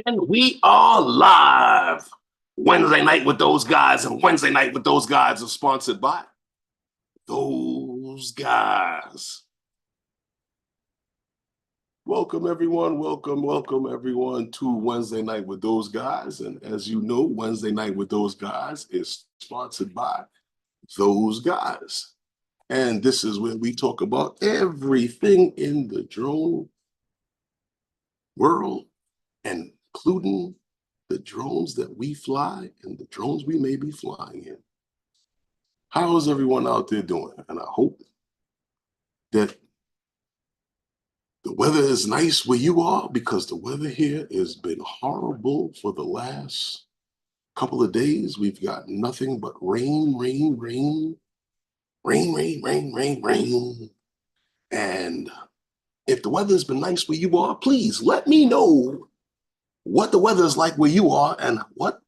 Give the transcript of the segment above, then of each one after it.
And we are live. Wednesday night with those guys, and Wednesday night with those guys are sponsored by those guys. Welcome everyone, welcome everyone to Wednesday night with those guys. And as you know, Wednesday night with those guys is sponsored by those guys. And this is where we talk about everything in the drone world, including the drones that we fly and the drones we may be flying in. How is everyone out there doing? And I hope that the weather is nice where you are, because the weather here has been horrible for the last couple of days. We've got nothing but rain. And if the weather has been nice where you are, please let me know what the weather is like where you are, and what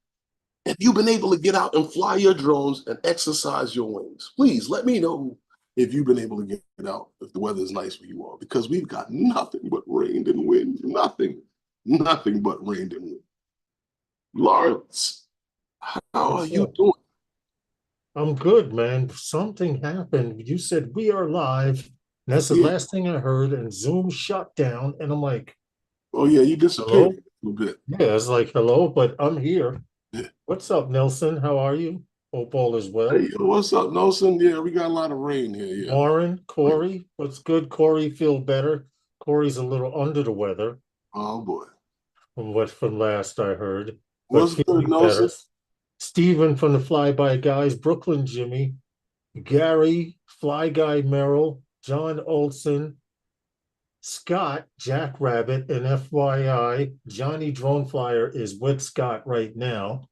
have you been able to get out and fly your drones and exercise your wings. Please let me know if you've been able to get out, if the weather is nice where you are, because we've got nothing but rain and wind. Nothing but rain and wind. Lawrence, how are you doing? I'm good, man. Something happened. You said we are live, and that's the last thing I heard, and Zoom shut down, and I'm like, oh yeah, you disappeared a little bit. Yeah, it's like, hello, but I'm here. Yeah. What's up, Nelson? How are you? Hope all is well. Hey, what's up, Nelson? Yeah, we got a lot of rain here. Yeah. Warren, Corey, what's good? Corey, feel better? Corey's a little under the weather. Oh boy. From last I heard. What's good, Nelson? Steven from the Flyby Guys, Brooklyn Jimmy, Gary, Fly Guy Merrill, John Olson, Scott, Jackrabbit, and FYI, Johnny Drone Flyer is with Scott right now.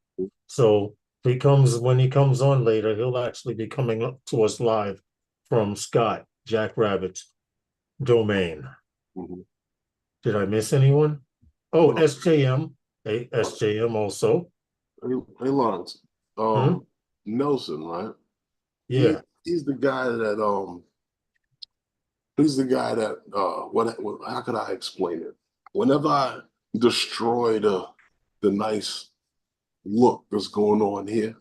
So when he comes on later, he'll actually be coming up to us live from Scott, Jackrabbit's domain. Mm-hmm. Did I miss anyone? Oh, SJM. Hey, SJM also. Hey, Lawrence. Nelson, right? Yeah. He's the guy that how could I explain it? Whenever I destroy the nice look that's going on here.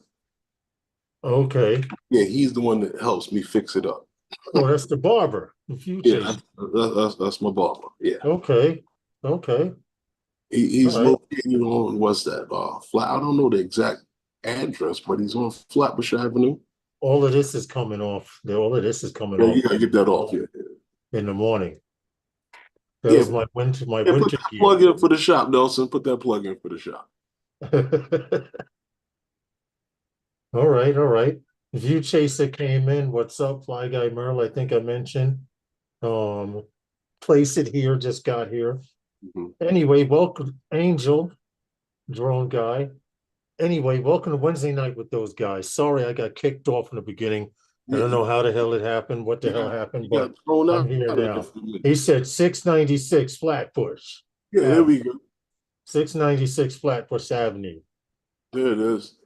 Okay. Yeah, he's the one that helps me fix it up. Oh, that's the barber. Yeah, that's my barber. Yeah. Okay. He's located on, what's that? I don't know the exact address, but he's on Flatbush Avenue. All of this is coming off. All of this is coming off. You gotta get that off here. In the morning. That was my winter. Put that plug in for the shop, Nelson. Put that plug in for the shop. All right. View Chaser came in. What's up, Fly Guy Merle? I think I mentioned. Place It Here just got here. Mm-hmm. Anyway, welcome, Angel, drone guy. Anyway, welcome to Wednesday night with those guys. Sorry, I got kicked off in the beginning. I don't know how the hell it happened, what the hell happened, but I'm here now. He said 696 Flatbush. Yeah, there we go. 696 Flatbush Avenue. There it is.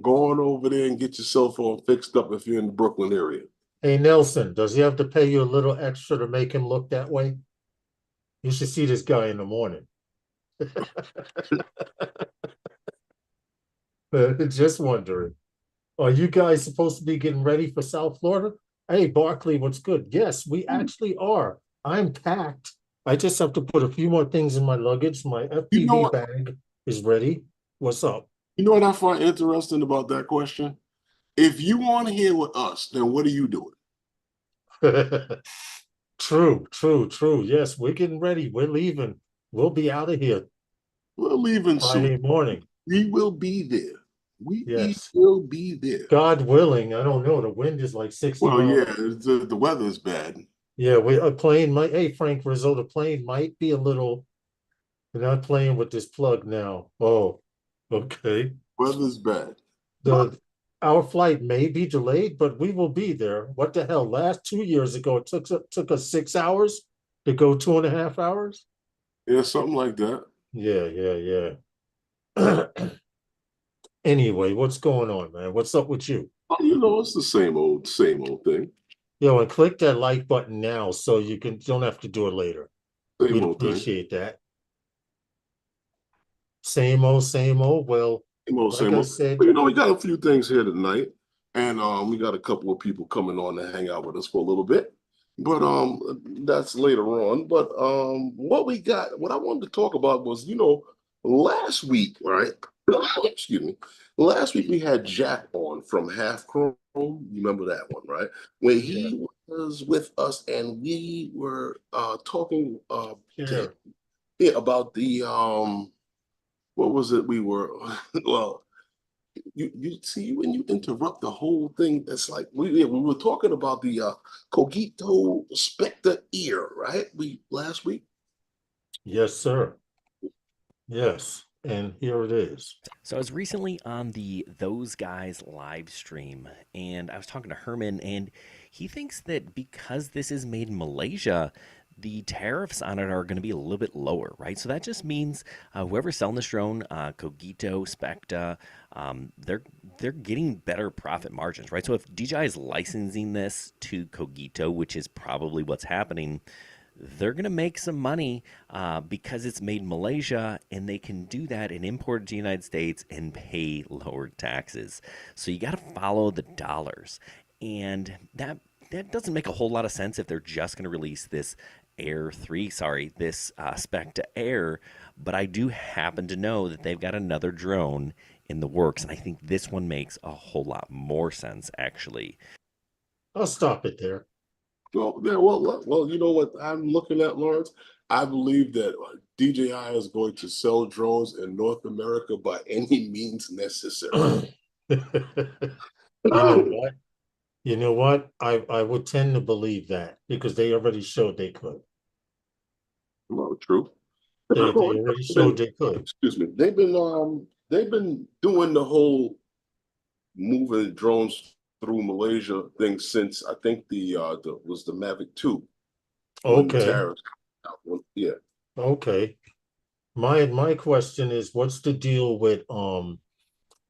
Go on over there and get your cell phone fixed up if you're in the Brooklyn area. Hey, Nelson, does he have to pay you a little extra to make him look that way? You should see this guy in the morning. Just wondering. Are you guys supposed to be getting ready for South Florida? Hey, Barkley, what's good? Yes, we actually are. I'm packed. I just have to put a few more things in my luggage. My FPV bag is ready. What's up? You know what I find interesting about that question? If you want to hear with us, then what are you doing? True. Yes, we're getting ready. We're leaving. We'll be out of here. We're leaving Friday morning. We will be there. We will be there. God willing. I don't know. The wind is like 60 miles. Well, yeah, the weather is bad. Yeah, a plane might. Hey, Frank Rizzo, the plane might be a little. We're not playing with this plug now. Oh, okay. Weather's bad. Our flight may be delayed, but we will be there. What the hell? Last 2 years ago, it took us 6 hours to go 2.5 hours. Yeah, something like that. Yeah. Anyway, what's going on, man? What's up with you? It's the same old thing. And click that like button now so you don't have to do it later. We'd appreciate that. Same old, same old. Well, Same old, like same I old. said, But you know, we got a few things here tonight, and we got a couple of people coming on to hang out with us for a little bit. But that's later on. But what I wanted to talk about was, last week, right? Excuse me. Last week we had Jack on from Half Chrome. You remember that one, right? When yeah, he was with us, and we were talking to him, here. yeah, about the what was it? We were well, you see when you interrupt the whole thing, it's like we were talking about the Cogito Specta ear, right? We last week. Yes, sir. Yes. And here it is. So I was recently on the Those Guys live stream, and I was talking to Herman, and he thinks that because this is made in Malaysia, the tariffs on it are going to be a little bit lower, right? So that just means whoever's selling this drone, Cogito, Specta, they're getting better profit margins, right? So if DJI is licensing this to Cogito, which is probably what's happening, they're going to make some money because it's made in Malaysia, and they can do that and import it to the United States and pay lower taxes. So you got to follow the dollars, and that doesn't make a whole lot of sense if they're just going to release this this Specta Air. But I do happen to know that they've got another drone in the works, and I think this one makes a whole lot more sense actually. I'll stop it there. Well, yeah, well, you know what I'm looking at, Lawrence? I believe that DJI is going to sell drones in North America by any means necessary. You know what? You know what? I would tend to believe that because they already showed they could. Well, true. They already showed they could. Excuse me. They've been doing the whole moving drones through Malaysia thing since I think the was the Mavic 2 when the Okay. tariffs out. Yeah. Okay. My question is, what's the deal with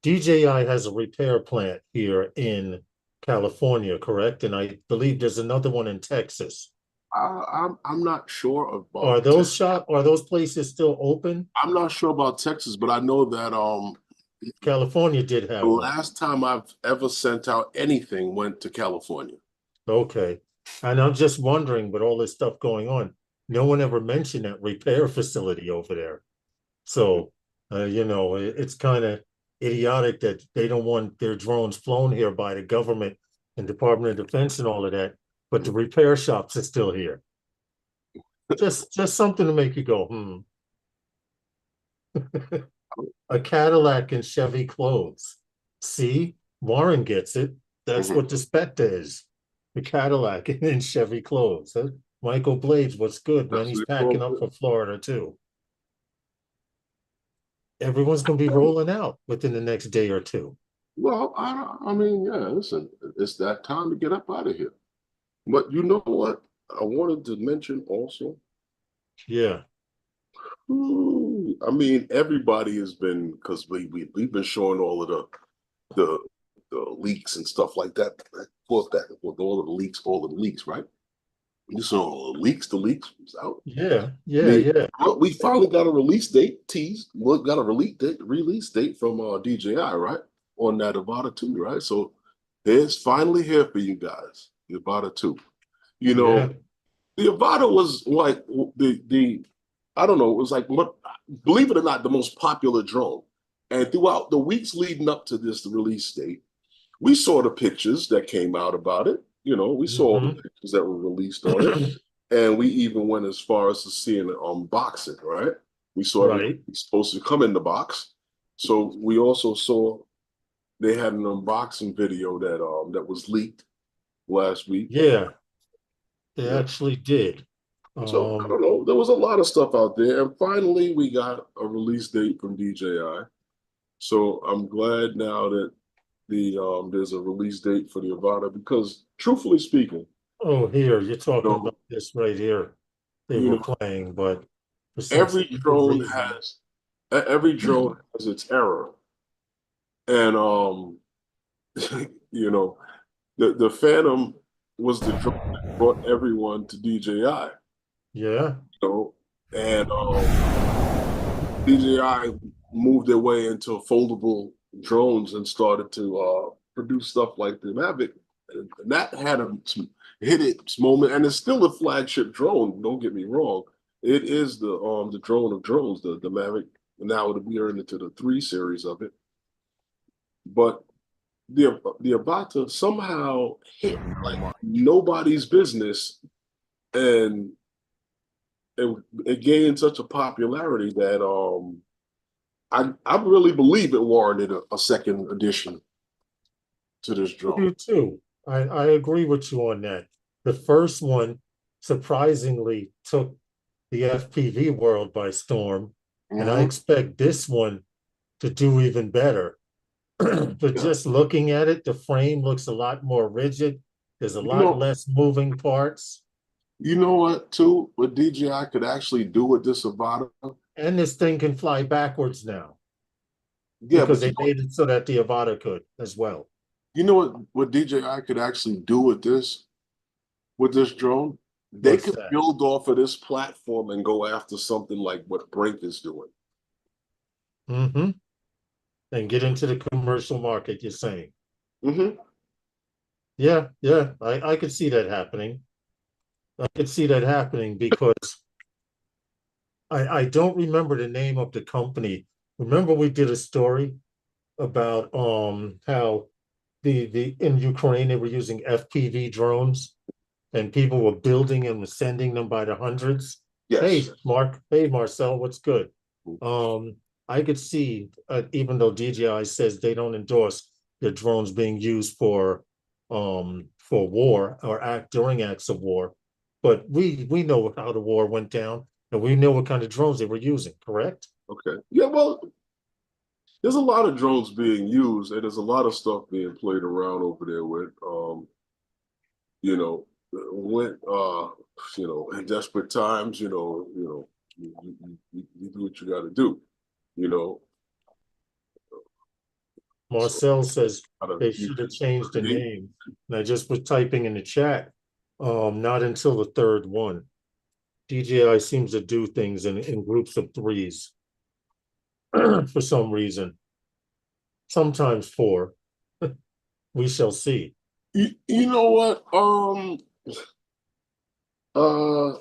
DJI has a repair plant here in California, correct? And I believe there's another one in Texas. I'm not sure Are about those are those places still open? I'm not sure about Texas, but I know that California did the have one. last time I've ever sent out anything went to California. Okay. And I'm just wondering, with all this stuff going on, no one ever mentioned that repair facility over there. So, it's kind of idiotic that they don't want their drones flown here by the government and Department of Defense and all of that, but the repair shops are still here. Just something to make you go, A Cadillac and Chevy clothes. See, Warren gets it. That's Mhm. what the Specta is. The Cadillac and Chevy clothes. Michael Blades, what's good, man? That's He's the packing up appropriate. for Florida too. Everyone's gonna be rolling out within the next day or two. Well, I mean, yeah, listen, it's that time to get up out of here. But you know what? I wanted to mention also. Yeah. I mean, everybody has been because we've been showing all of the the leaks and stuff like that. Back and forth, all of the leaks, right? You saw the leaks was out. Yeah. I Yeah. mean, Yeah. well, we finally got a release date teased. We got a release date from DJI, right? On that Avata 2, right? So it's finally here for you guys, the Avata 2. You Yeah. know, the Avata was like the I don't know, it was like what, believe it or not, the most popular drone. And throughout the weeks leading up to this release date, we saw the pictures that came out about it. We saw the Hmm. pictures that were released on it. And we even went as far as to seeing it unboxing, right? We saw everything Right. supposed to come in the box. So we also saw they had an unboxing video that was leaked last week. Yeah. They Yeah. actually did. So I Um, don't know. There was a lot of stuff out there. And finally we got a release date from DJI. So I'm glad now that there's a release date for the Avata because truthfully speaking, oh, here, you're talking know, about this right here. They you were know, playing, but for some every stupid drone reason. has every drone has its error. And you know, the Phantom was the drone that brought everyone to DJI, Yeah. and DJI moved their way into foldable drones and started to produce stuff like the Mavic. And that had hit its moment, and it's still a flagship drone. Don't get me wrong; it is the drone of drones, the Mavic. Now it'll be into the 3 series of it, but the Avata somehow hit like nobody's business, and it gained such a popularity that I really believe it warranted a second edition to this I drone. do too. I agree with you on that. The first one surprisingly took the FPV world by storm, and I expect this one to do even better. But Yeah. just looking at it, the frame looks a lot more rigid. There's a You lot know, less moving parts. you know what, too? What DJI could actually do with this Avata? And this thing can fly backwards now Yeah, because but they made it so that the Avata could as well. you know what DJI could actually do with this drone? They What's could that? build off of this platform and go after something like what Brink is doing. Mm-hmm. And get into the commercial market, you're saying. Mm-hmm. Yeah, yeah. I could see that happening. I could see that happening because I don't remember the name of the company. Remember we did a story about how the in Ukraine they were using FPV drones and people were building and sending them by the hundreds. Hey, Yes. Mark. Hey, Marcel. What's good? Um, I could see, even though DJI says they don't endorse their drones being used for war or act during acts of war, but we know how the war went down and we know what kind of drones they were using. Correct? Okay. Yeah, well, there's a lot of drones being used, and there's a lot of stuff being played around over there with. You know, when in desperate times, you do what you got to do. You know, so Marcel says gotta they use should have changed the it. name. And I just was typing in the chat. Not until the third one. DJI seems to do things in groups of threes for some reason. Sometimes four. We shall see. You know what? Uh,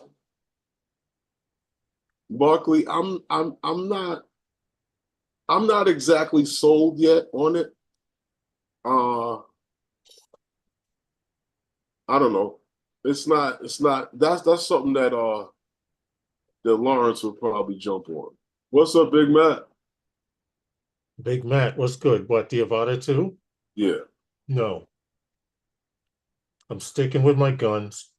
Barkley, I'm not exactly sold yet on it. Uh, I don't know. It's not that's something that Lawrence will probably jump on. What's up, Big Matt? Big Matt, what's good? What, the Avata 2? Yeah. No, I'm sticking with my guns.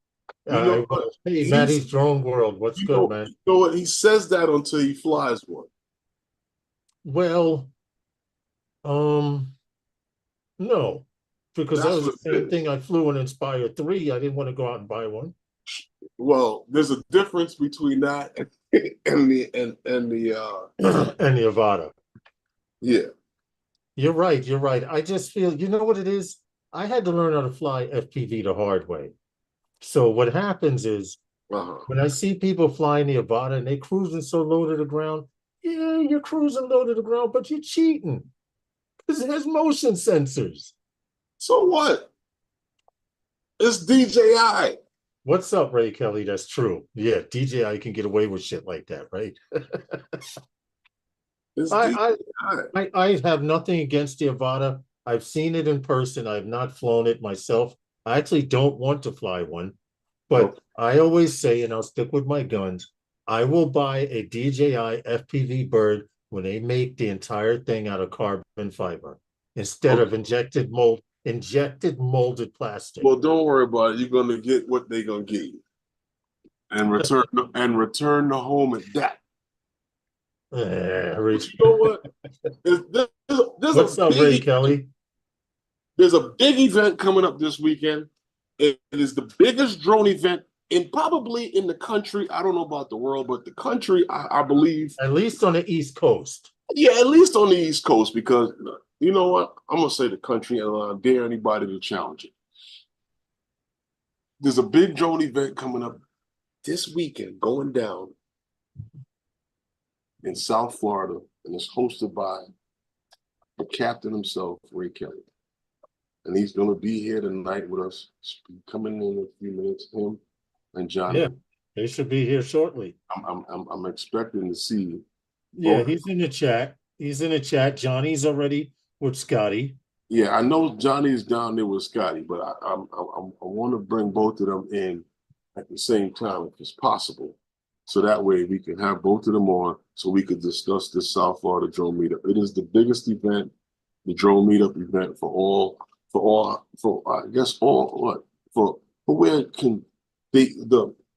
You know I what? will. Hey, Matty's Drone World, what's good, man? You know what? He says that until he flies one. Well, um, no, because that That's was what the it same is. thing. I flew an Inspire 3. I didn't want to go out and buy one. Well, there's a difference between that and the And the Avata. yeah. You're right. You're right. I just feel, you know what it is? I had to learn how to fly FPV the hard way. So what happens is Uh-huh. when I see people flying the Avata and they cruising so low to the ground, yeah, you're cruising low to the ground, but you're cheating because it has motion sensors. So what? It's DJI. What's up, Ray Kelly? That's true. Yeah, DJI can get away with shit like that, right? It's I, DJI. I have nothing against the Avata. I've seen it in person. I've not flown it myself. I actually don't want to fly one, but Okay. I always say, and I'll stick with my guns, I will buy a DJI FPV bird when they make the entire thing out of carbon fiber instead of Okay. injected molded plastic. Well, don't worry about it. You're gonna get what they're gonna give you, and return the home at that. But you know what? What's up, Ray Kelly? There's a big event coming up this weekend. It is the biggest drone event probably in the country. I don't know about the world, but the country, I believe. At least on the East Coast. Yeah, at least on the East Coast, because you know what? I'm gonna say the country, and I dare anybody to challenge it. There's a big drone event coming up this weekend, going down in South Florida. and it's hosted by the captain himself, Ray Kelly. And he's going to be here tonight with us, coming in a few minutes, him and Johnny. Yeah, they should be here shortly. I'm expecting to see. Yeah, he's in the chat. He's in the chat. Johnny's already with Scotty. Yeah, I know Johnny's down there with Scotty, but I want to bring both of them in at the same time if it's possible. So that way we can have both of them on so we could discuss this South Florida drone meetup. It is the biggest event, the drone meetup event for I guess for where it can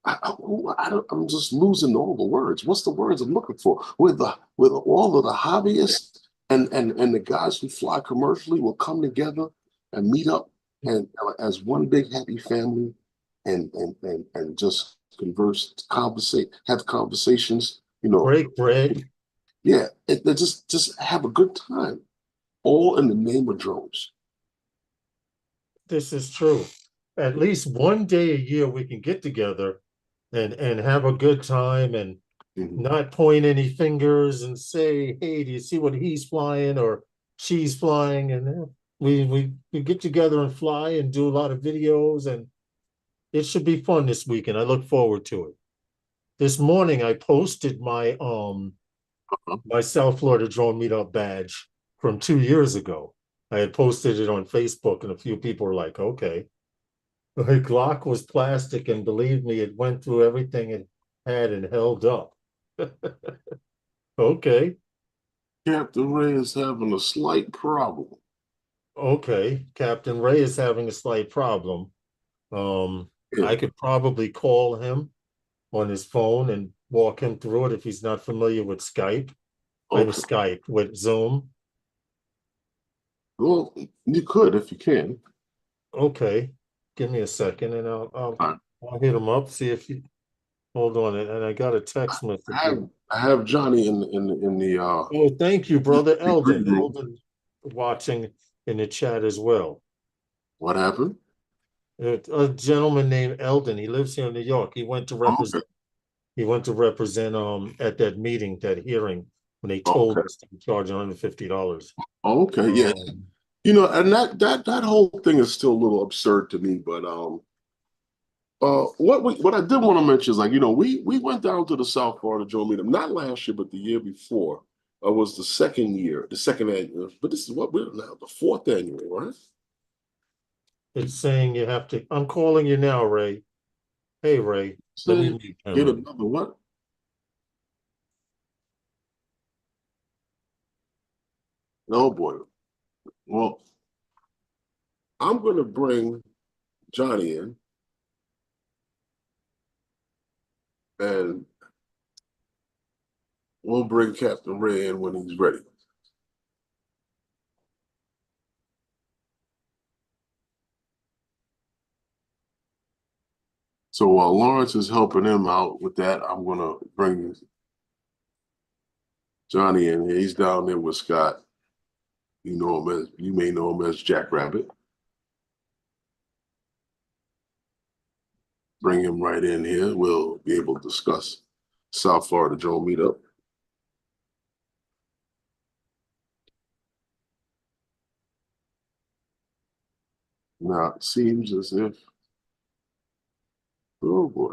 I'm just losing all the words. What's the words I'm looking for? With all of the hobbyists and the guys who fly commercially will come together and meet up and as one big happy family and just have conversations, Break bread. Yeah, they just have a good time, all in the name of drones. This is true. At least one day a year we can get together and have a good time and not point any fingers and say, hey, do you see what he's flying or she's flying? And we get together and fly and do a lot of videos, and it should be fun this weekend. I look forward to it. This morning I posted my my South Florida Drone Meetup badge from 2 years ago. I had posted it on Facebook, and a few people were like, okay. My Glock was plastic, and believe me, it went through everything it had and held up. Okay. Captain Ray is having a slight problem. Okay. Captain Ray is having a slight problem. I could probably call him on his phone and walk him through it if he's not familiar with Skype. Okay. With Zoom. Well, you could if you can. Okay. Give me a second and I'll hit him up, see if he hold on. And I got a text message. I have Johnny in the oh, thank you, brother Eldon. room. Eldon watching in the chat as well. What happened? A gentleman named Eldon. He lives here in New York. He went to represent. He went to represent at that meeting, that hearing, when they told us to charge $150. Okay, yeah. And that whole thing is still a little absurd to me. But what I did want to mention is, like, we went down to the South Florida Drone Meetup, not last year, but the year before. Was the second annual. But this is what we're now, the fourth annual, right? It's saying you have to. I'm calling you now, Ray. Hey, Ray. Let me meet him. Get another what? Oh boy. Well, I'm going to bring Johnny in, and we'll bring Captain Ray in when he's ready. So while Lawrence is helping him out with that, I'm going to bring Johnny in here. He's down there with Scott. You may know him as Jackrabbit. Bring him right in here. We'll be able to discuss South Florida Drone Meetup. Now it seems as if, oh boy,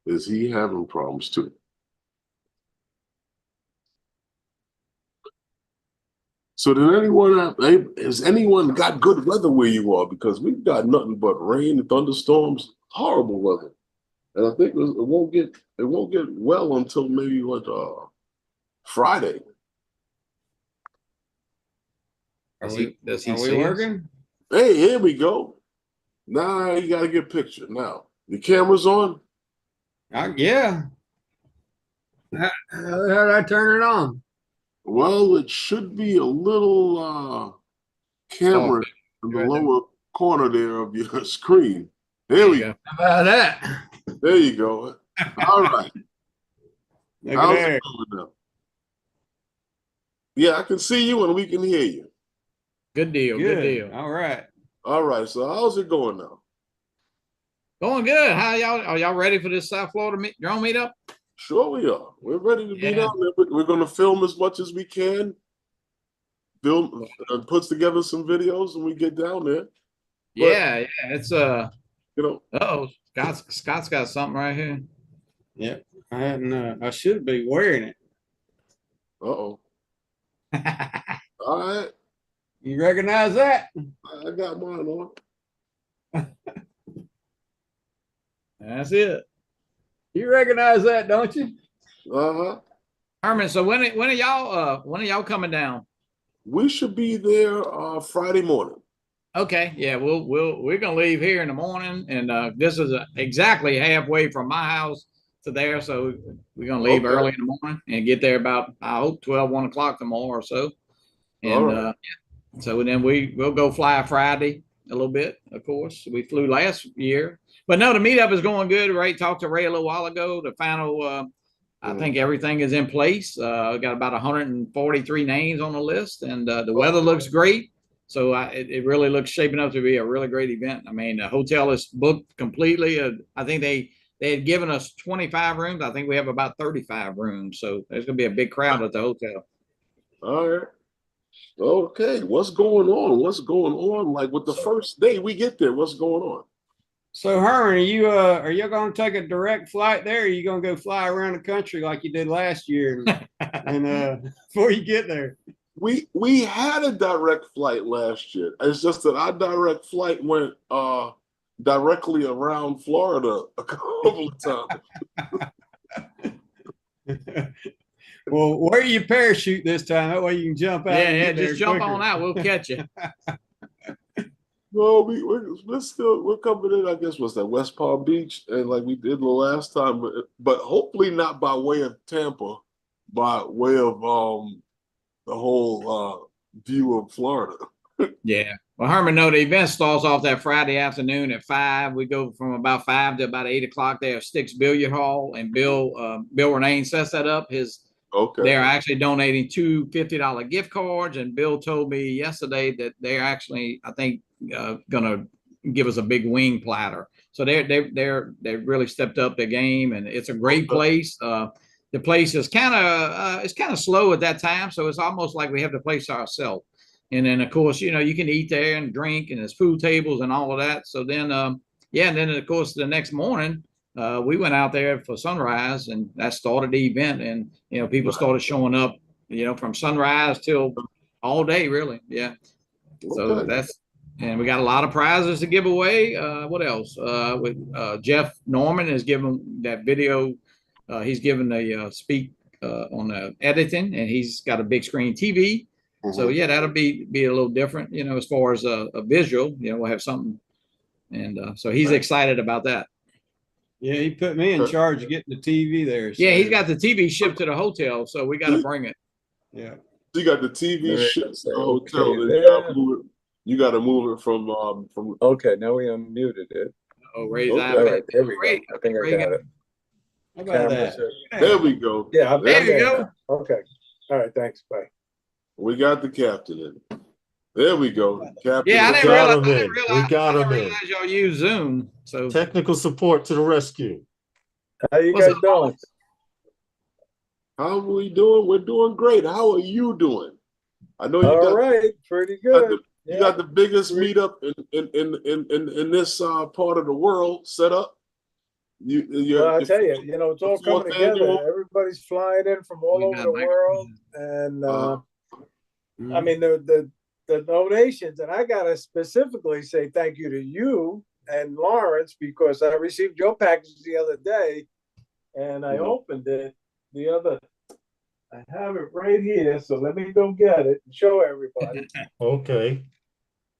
is he having problems too? So has anyone got good weather where you are? Because we've got nothing but rain and thunderstorms, horrible weather. And I think it won't get well until maybe Friday. Does he working? Hey, here we go. Now you got to get a picture. Now the camera's on. Yeah. How did I turn it on? Well, it should be a little camera in the lower corner there of your screen. There we go. How about that? There you go. All right. How's it going now? Yeah, I can see you and we can hear you. Good deal. Good deal. All right. All right. So how's it going now? Going good. How are y'all ready for this South Florida drone meetup? Sure we are. We're ready to be down there. We're going to film as much as we can. Film puts together some videos and we get down there. Yeah, it's you know. Oh, Scott's got something right here. Yep. I hadn't I should be wearing it. All right. You recognize that? I got mine on. That's it. You recognize that, don't you? Uh-huh. Herman, so when are y'all coming down? We should be there Friday morning. Okay, yeah, we're gonna leave here in the morning, and this is exactly halfway from my house to there, so we're gonna leave early in the morning and get there about, I hope, 1 o'clock tomorrow or so. And so then we'll go fly Friday a little bit. Of course, we flew last year, but no, the meetup is going good. Ray talked to Ray a little while ago. The final, I think everything is in place. Got about 143 names on the list, and the weather looks great. So it really looks shaping up to be a really great event. I mean, the hotel is booked completely. I think they had given us 25 rooms. I think we have about 35 rooms. So there's going to be a big crowd at the hotel. All right. Okay. What's going on? What's going on? Like with the first day we get there, what's going on? So Herman, are you going to take a direct flight there? Or are you going to go fly around the country like you did last year and before you get there? We had a direct flight last year. It's just that our direct flight went directly around Florida a couple of times. Well, wear your parachute this time. That way you can jump out. Yeah, just jump on out. We'll catch you. No, we're coming in. I guess was that West Palm Beach, and like we did the last time, but hopefully not by way of Tampa, by way of the whole view of Florida. Yeah. Well, Herman, no, the event starts off that Friday afternoon at 5. We go from about 5 to about 8 o'clock there at Sticks Billiard Hall, and Bill Renane sets that up. They're actually donating 2 $50 gift cards, and Bill told me yesterday that they're actually, I think, gonna give us a big wing platter. So they really stepped up their game, and it's a great place. The place is kind of slow at that time, so it's almost like we have the place ourselves. And then of course, you can eat there and drink, and there's food tables and all of that. So then, and then of course the next morning, we went out there for sunrise, and that started the event. And people started showing up, from sunrise till all day, really. Yeah. So and we got a lot of prizes to give away. What else? With Jeff Norman is giving that video. He's given the speak on the editing, and he's got a big screen TV. So yeah, that'll be a little different, as far as a visual. We'll have something, and so he's excited about that. Yeah, he put me in charge of getting the TV there. So. Yeah, he's got the TV shipped to the hotel, so we got to bring it. Yeah, so you got the TV shipped to the hotel. Okay, you got to move it from. Okay, now we unmuted it. Oh, Ray's iPad. All right, there we go. I think I got it. How about that? There we go. Yeah, there you go. Okay. All right, thanks. Bye. We got the captain in. There we go. Captain. Yeah, I didn't realize. We got him in. Y'all use Zoom. So technical support to the rescue. How you guys doing? How are we doing? We're doing great. How are you doing? I know you all right, pretty good. You got the biggest meetup in this part of the world set up. Well, I tell you, it's all coming together. Everybody's flying in from all over the world, and I mean the donations, and I gotta specifically say thank you to you and Lawrence, because I received your package the other day, and I opened it I have it right here, so let me go get it and show everybody. Okay.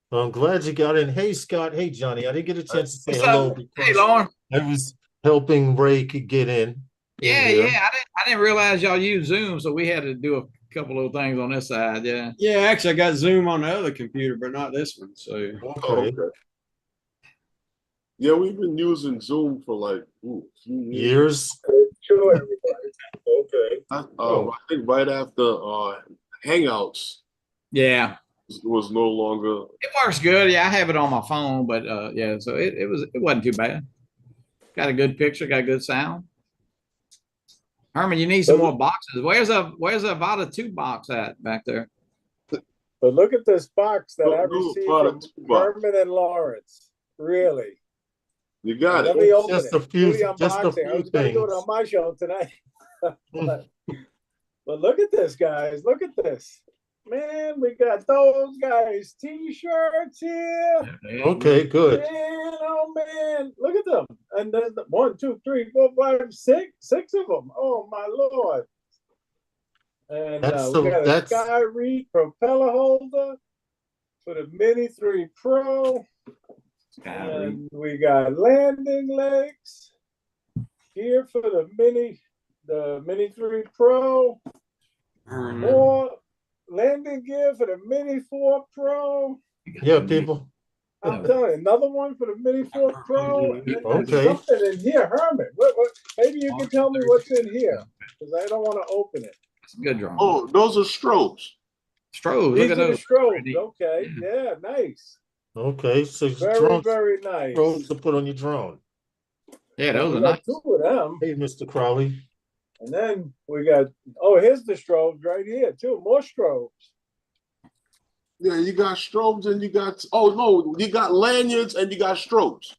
Well, I'm glad you got in. Hey, Scott. Hey, Johnny. I didn't get a chance to say hello. Hey, Lauren. I was helping Ray get in. Yeah. I didn't realize y'all use Zoom, so we had to do a couple of things on this side. Yeah. Yeah, actually, I got Zoom on the other computer, but not this one. So okay. Yeah, we've been using Zoom for like years. Show everybody. Okay. I think right after Hangouts. Yeah. Was no longer. It works good. Yeah, I have it on my phone, but yeah, so it wasn't too bad. Got a good picture, got good sound. Herman, you need some more boxes. Where's a Avata 2 box at back there? But look at this box that I received from Herman and Lawrence. Really. You got Let it. me open Just it. a few, I was going to do it on my show tonight. But look at this, guys. Look at this. Man, we got those guys T-shirts here. Okay, good. Man, oh man, look at them. And there's 1, 2, 3, 4, 5, 6 of them. Oh my Lord. And we got a Sky Reed propeller holder for the Mini 3 Pro. And we got landing legs here for the Mini 3 Pro. More landing gear for the Mini 4 Pro. Yeah, people. I'm telling you, another one for the Mini 4 Pro. And okay. There's something in here, Herman. What, maybe you can tell me what's in here, because I don't want to open it. It's a good drawing. Oh, those are strobes. Strobes. These Look are at those. the strobes. Okay. Yeah, nice. Okay, so very nice. Strobes to put on your drone. Yeah, those are nice. 2 of them. Hey, Mr. Crowley. And then we got, here's the strobes right here, too. More strobes. Yeah, you got strobes and you got, you got lanyards and you got strobes.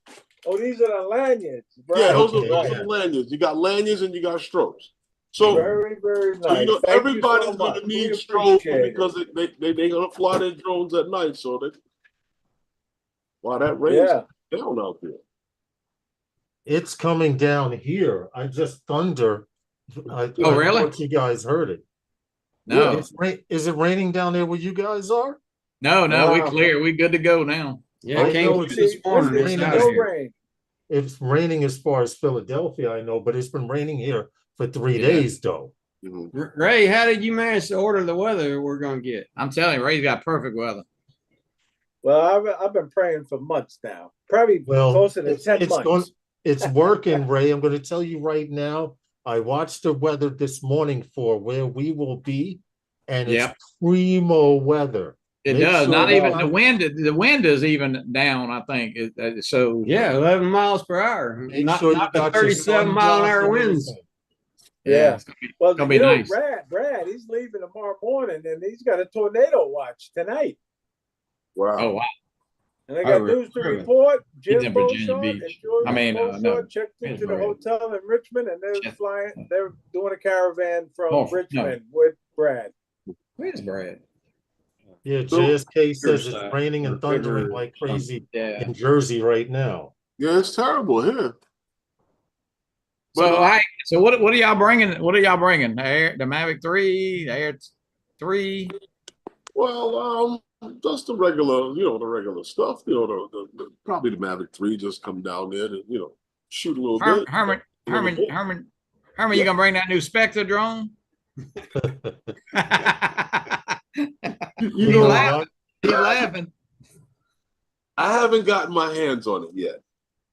Oh, these are the lanyards. Right? Yeah, those are lanyards. You got lanyards and you got strobes. So very nice. So, everybody's going to need strobes because they're going to fly their drones at night. So that rain's down out there. It's coming down here. I just thunder. Really? I you guys heard it. No. Is it raining down there where you guys are? No, we clear. We good to go now. Yeah, it came this morning. It's raining as far as Philadelphia, I know, but it's been raining here for 3 days, though. Ray, how did you manage to order the weather we're going to get? I'm telling you, Ray's got perfect weather. Well, I've been praying for months now. Probably closer to 10 months. It's working, Ray. I'm going to tell you right now. I watched the weather this morning for where we will be, and it's primo weather. It does. Not even the wind. The wind is even down, I think. So 11 miles per hour. Not the 37-mile-an-hour winds. Yeah. Well, gonna be nice. Brad, he's leaving tomorrow morning, and he's got a tornado watch tonight. Wow. Oh, wow. And I got news to report. Jim in Virginia Beach. Checked into the hotel in Richmond, and they're flying. They're doing a caravan from Richmond with Brad. Where's Brad? Yeah, JSK says it's raining and thundering like crazy in Jersey right now. Yeah, it's terrible here. So what are y'all bringing? What are y'all bringing? The Mavic 3, the Air 3? Well, just the regular, the regular stuff. The probably the Mavic 3 just come down there to, shoot a little bit. Herman, you gonna bring that new Specta drone? He's laughing. I haven't gotten my hands on it yet.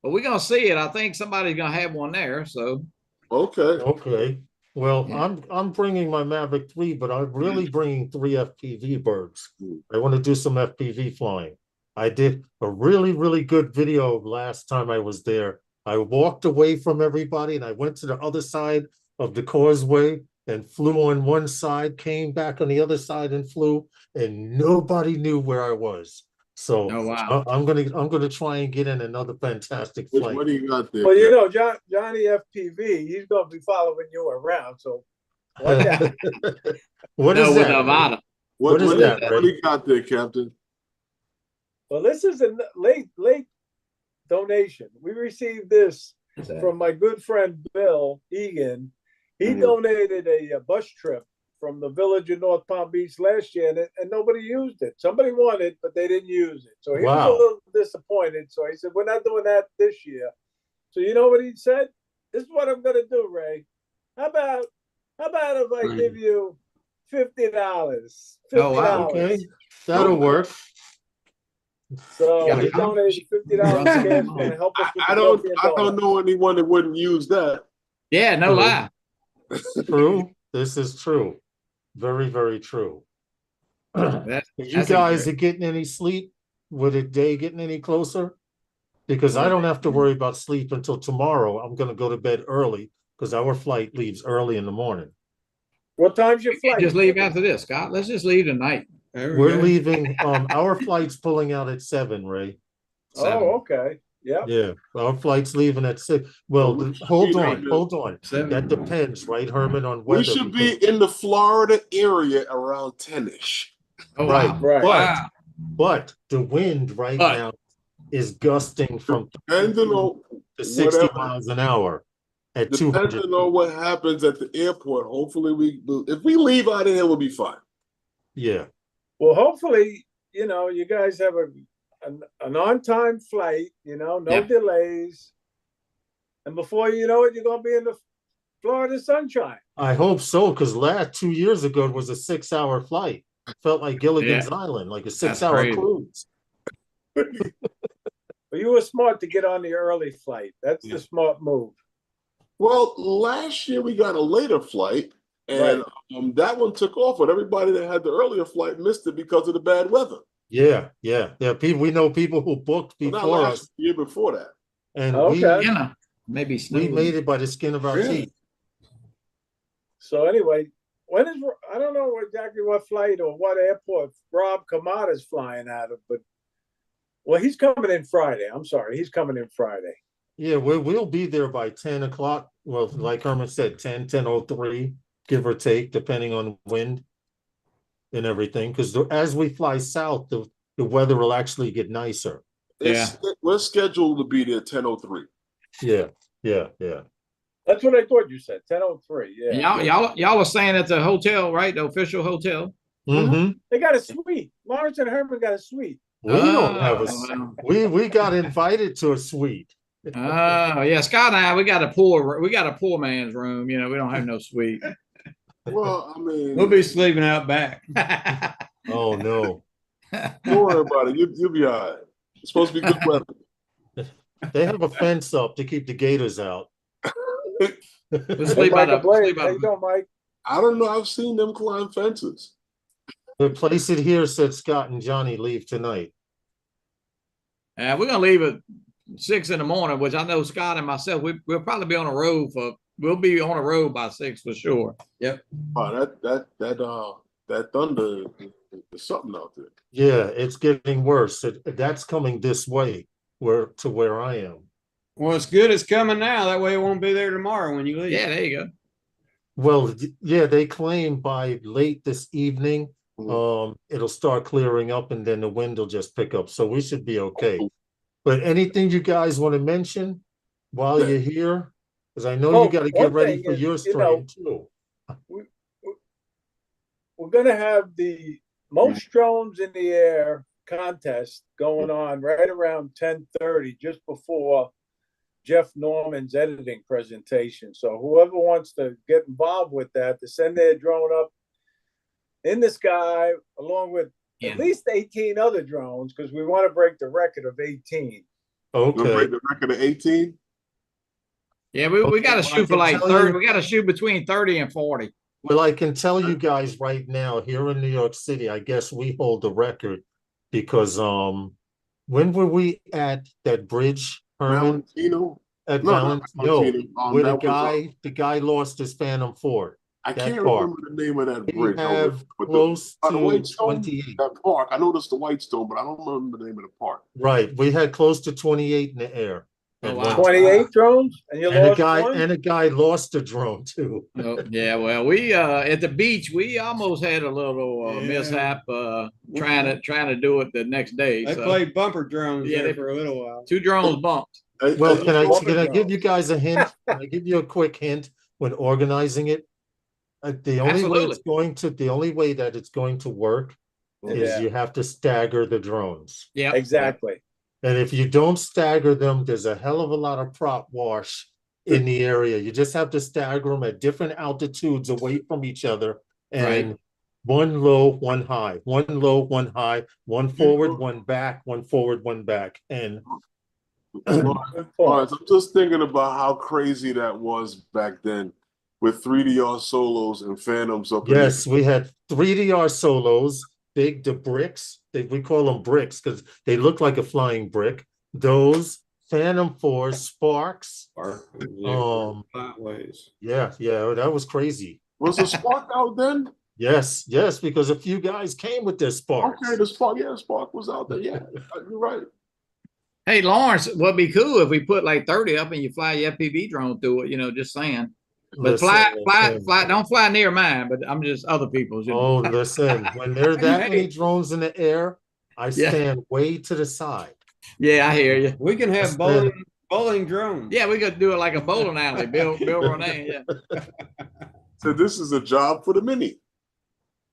But we're gonna see it. I think somebody's gonna have one there. So okay. Well, I'm bringing my Mavic 3, but I'm really bringing 3 FPV birds. I want to do some FPV flying. I did a really, really good video last time I was there. I walked away from everybody and I went to the other side of the causeway and flew on one side, came back on the other side and flew, and nobody knew where I was. So I'm gonna try and get in another fantastic flight. What do you got there? Well, Johnnie FPV, he's gonna be following you around. So watch out. What is that? Avata. What is that? What do you got there, Captain? Well, this is a late donation. We received this from my good friend Bill Egan. He donated a bus trip from the village in North Palm Beach last year, and nobody used it. Somebody wanted it, but they didn't use it. So he was a little disappointed. So he said, we're not doing that this year. So you know what he said? This is what I'm going to do, Ray. How about if I give you $50? $50. Okay, that'll work. So he donated $50 cash to help us with I don't know anyone that wouldn't use that. Yeah, no lie. True. This is true. Very, very true. You guys are getting any sleep? With the day getting any closer? Because I don't have to worry about sleep until tomorrow. I'm going to go to bed early because our flight leaves early in the morning. What time's your flight? Just leave after this, Scott. Let's just leave tonight. We're leaving. Our flight's pulling out at 7, Ray. 7. Oh, okay. Yeah. Yeah, our flight's leaving at 6. Well, hold on. 7. That depends, right, Herman, on We weather. should be in the Florida area around 10-ish. Oh, Right. wow. Right. Wow. But the wind right now is gusting from Depending on to 60 whatever. miles an hour at 200. Depending on what happens at the airport, hopefully if we leave out of here, we'll be fine. Yeah. Well, hopefully, you guys have an on-time flight, no delays. And before you know it, you're going to be in the Florida sunshine. I hope so, because 2 years ago it was a 6-hour flight. Felt like Gilligan's Island, like a 6-hour cruise. Well, you were smart to get on the early flight. That's the smart move. Well, last year we got a later flight, and that one took off, but everybody that had the earlier flight missed it because of the bad weather. Yeah. People, we know people who booked before us. Year before that. And maybe we made it by the skin of our teeth. So anyway, I don't know exactly what flight or what airport Rob Kamada's flying out of, but he's coming in Friday. I'm sorry, he's coming in Friday. Yeah, we'll be there by 10 o'clock. Well, like Herman said, 10:03, give or take, depending on wind and everything. Because as we fly south, the weather will actually get nicer. We're scheduled to be there 10:03. Yeah. That's what I thought you said, 10:03. Yeah. Y'all were saying at the hotel, right? The official hotel. Mm-hmm. They got a suite. Lawrence and Herman got a suite. We don't have we got invited to a suite. Oh yeah, Scott and I, we got a poor man's room. We don't have no suite. Well, I mean, we'll be sleeping out back. Oh no. Don't worry about it. You'll be all right. It's supposed to be good weather. They have a fence up to keep the gators out. We'll sleep by the blade. How you doing, Mike? I don't know. I've seen them climb fences. The place it here said Scott and Johnny leave tonight. We're gonna leave at 6 in the morning, which I know Scott and myself, we'll probably be on a road we'll be on a road by 6 for sure. Yep. Oh, that thunder is something out there. Yeah, it's getting worse. That's coming this way, to where I am. Well, it's good it's coming now. That way it won't be there tomorrow when you leave. Yeah, there you go. Well, yeah, they claim by late this evening, it'll start clearing up and then the wind will just pick up. So we should be okay. But anything you guys want to mention while you're here? Because I know you got to get ready for your stream too. We're going to have the most drones in the air contest going on right around 10:30, just before Jeff Norman's editing presentation. So whoever wants to get involved with that, to send their drone up in the sky along with at least 18 other drones, because we want to break the record of 18. Okay. Break the record of 18? Yeah, we got to shoot for like 30. We got to shoot between 30 and 40. Well, I can tell you guys right now, here in New York City, I guess we hold the record because when were we at that bridge, Herman? Valentino? At Valentino, where the guy lost his Phantom 4. I can't remember the name of that bridge. We have close to 28. That park. I noticed the Whitestone, but I don't remember the name of the park. Right. We had close to 28 in the air. Oh, wow. 28 drones? And a guy lost a drone too. Oh, yeah, well, we at the beach, we almost had a little mishap trying to do it the next day. They played bumper drones there for a little while. 2 drones bumped. Well, can I give you guys a hint? Can I give you a quick hint when organizing it? The only way that it's going to work is you have to stagger the drones. Yeah, exactly. And if you don't stagger them, there's a hell of a lot of prop wash in the area. You just have to stagger them at different altitudes away from each other, and one low, one high, one low, one high, one forward, one back, one forward, one back, and. I'm just thinking about how crazy that was back then with 3DR solos and Phantoms up. Yes, we had 3DR solos, the bricks. We call them bricks because they look like a flying brick. Those Phantom 4, Sparks. Sideways. Yeah, that was crazy. Was the Spark out then? Yes, because a few guys came with their Sparks. Okay, the Spark was out there. Yeah, you're right. Hey, Lawrence, what'd be cool if we put like 30 up and you fly your FPV drone through it, just saying. But fly, don't fly near mine, but I'm just other people's. Oh, listen, when there are that many drones in the air, I stand way to the side. Yeah, I hear you. We can have bowling drones. Yeah, we could do it like a bowling alley. Bill Renee, yeah. So this is a job for the Mini.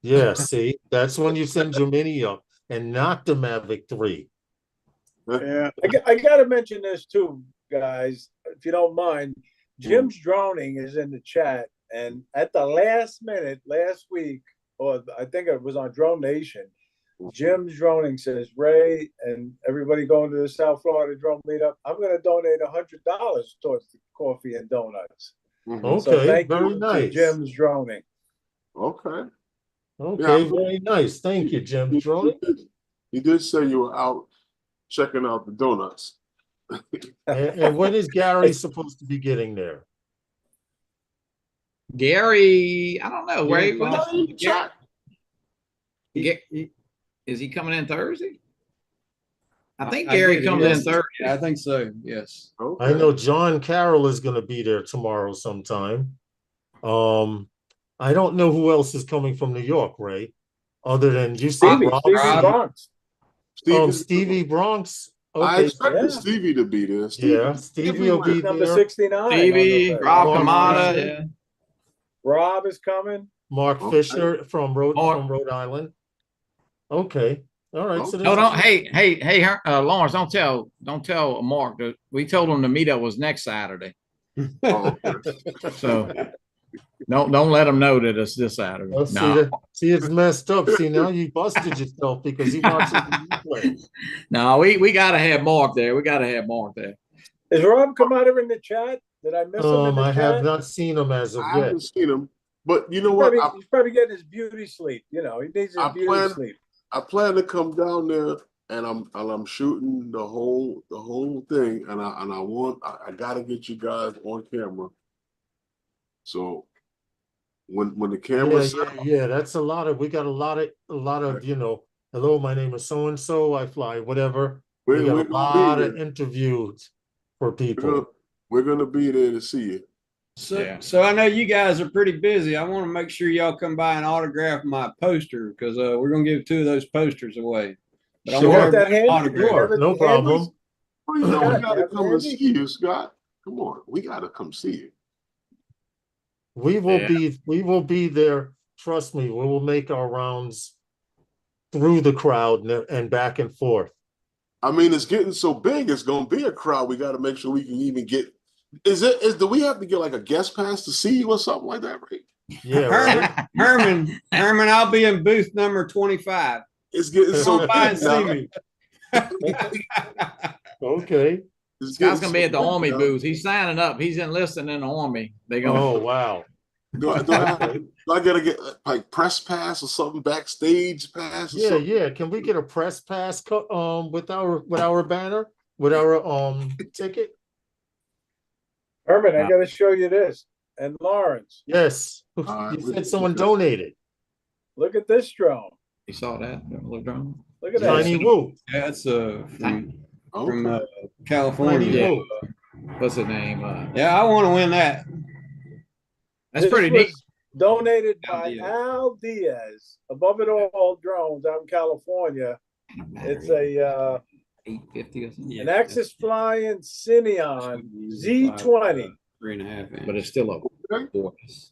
Yeah, see, that's when you send your Mini up and not the Mavic 3. Yeah, I got to mention this too, guys, if you don't mind. Jim's Droning is in the chat, and at the last minute last week, or I think it was on Drone Nation, Jim's Droning says, Ray and everybody going to the South Florida Drone Meetup, I'm going to donate $100 towards the coffee and donuts. Okay, so thank very you nice. to Jim's Droning. Okay, very nice. Thank you, Jim's Droning. He did say you were out checking out the donuts. and when is Gary supposed to be getting there? Gary, I don't know. Ray, is he coming in Thursday? I think Gary comes in Thursday. Yeah, I think so. Yes. Okay. I know John Carroll is going to be there tomorrow sometime. I don't know who else is coming from New York, Ray, other than you said Stevie Bronx. Stevie Bronx. Okay. I expected Stevie to be there. Stevie will be number there. 69. Stevie, Rob Kamada. Yeah. Rob is coming. Mark Fisher from Rhode Island. Okay. All right. So hey, Lawrence, don't tell Mark that we told him the meetup was next Saturday. So don't let him know that it's this Saturday. Well, see, it's messed up. See, now you busted yourself because he watches the replay. No, we gotta have Mark there. Is Rob Kamada in the chat? Did I miss him in the I chat? have not seen him as of yet. I haven't seen him, but you know what? He's probably getting his beauty sleep. He needs his beauty sleep. I plan to come down there, and I'm shooting the whole thing, and I gotta get you guys on camera. So when the camera's that's we got a lot of hello, my name is so and so, I fly whatever. We got a lot of interviews for people. We're gonna be there to see you. So I know you guys are pretty busy. I want to make sure y'all come by and autograph my poster because we're gonna give 2 of those posters away. But I want that autograph. No problem. Well, we gotta come and see you, Scott. Come on, we gotta come see you. We will be there. Trust me, we will make our rounds through the crowd and back and forth. I mean, it's getting so big, it's gonna be a crowd. We gotta make sure we can even get. Do we have to get like a guest pass to see you or something like that, right? Yeah, right. Herman, I'll be in booth number 25. It's getting so big now. Okay. Scott's gonna be at the Army booth. He's signing up. He's enlisting in the Army. Oh wow. Do I gotta get like press pass or something, backstage pass? Or something? Yeah. Can we get a press pass with our banner, with our ticket? Herman, I got to show you this. And Lawrence. Yes. You said someone donated. Look at this drone. You saw that little drone? Look at that. Tiny Woo. Yeah, it's from California. What's the name? Yeah, I want to win that. That's pretty neat. Donated by Al Diaz. Above It All Drones out in California. It's a 850 or something. An Axis Flying Cineon Z20. 3.5 inch. But it's still a voice.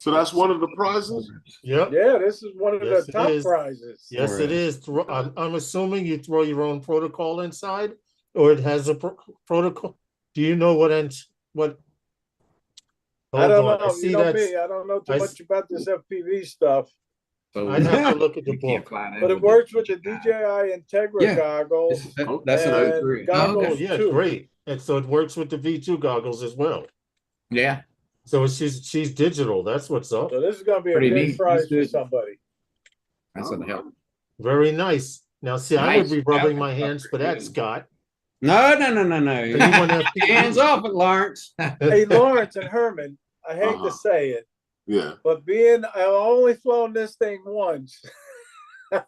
So that's one of the prizes? Yep. Yeah, this is one of the top prizes. Yes, it is. I'm assuming you throw your own protocol inside, or it has a protocol. Do you know what? I don't know. You know me. I don't know too much about this FPV stuff. So I'd have to look at the book. But it works with the DJI Integra goggles. That's an 03. Goggles yeah, too. great. And so it works with the V2 goggles as well. Yeah. So she's digital. That's what's up. So this is going to be a big prize for somebody. That's going to help. Very nice. Now, see, I would be rubbing my hands for that, Scott. No. Anyone Hands off it, Lawrence. Hey, Lawrence and Herman, I hate to say it. Yeah. But I've only flown this thing once. I've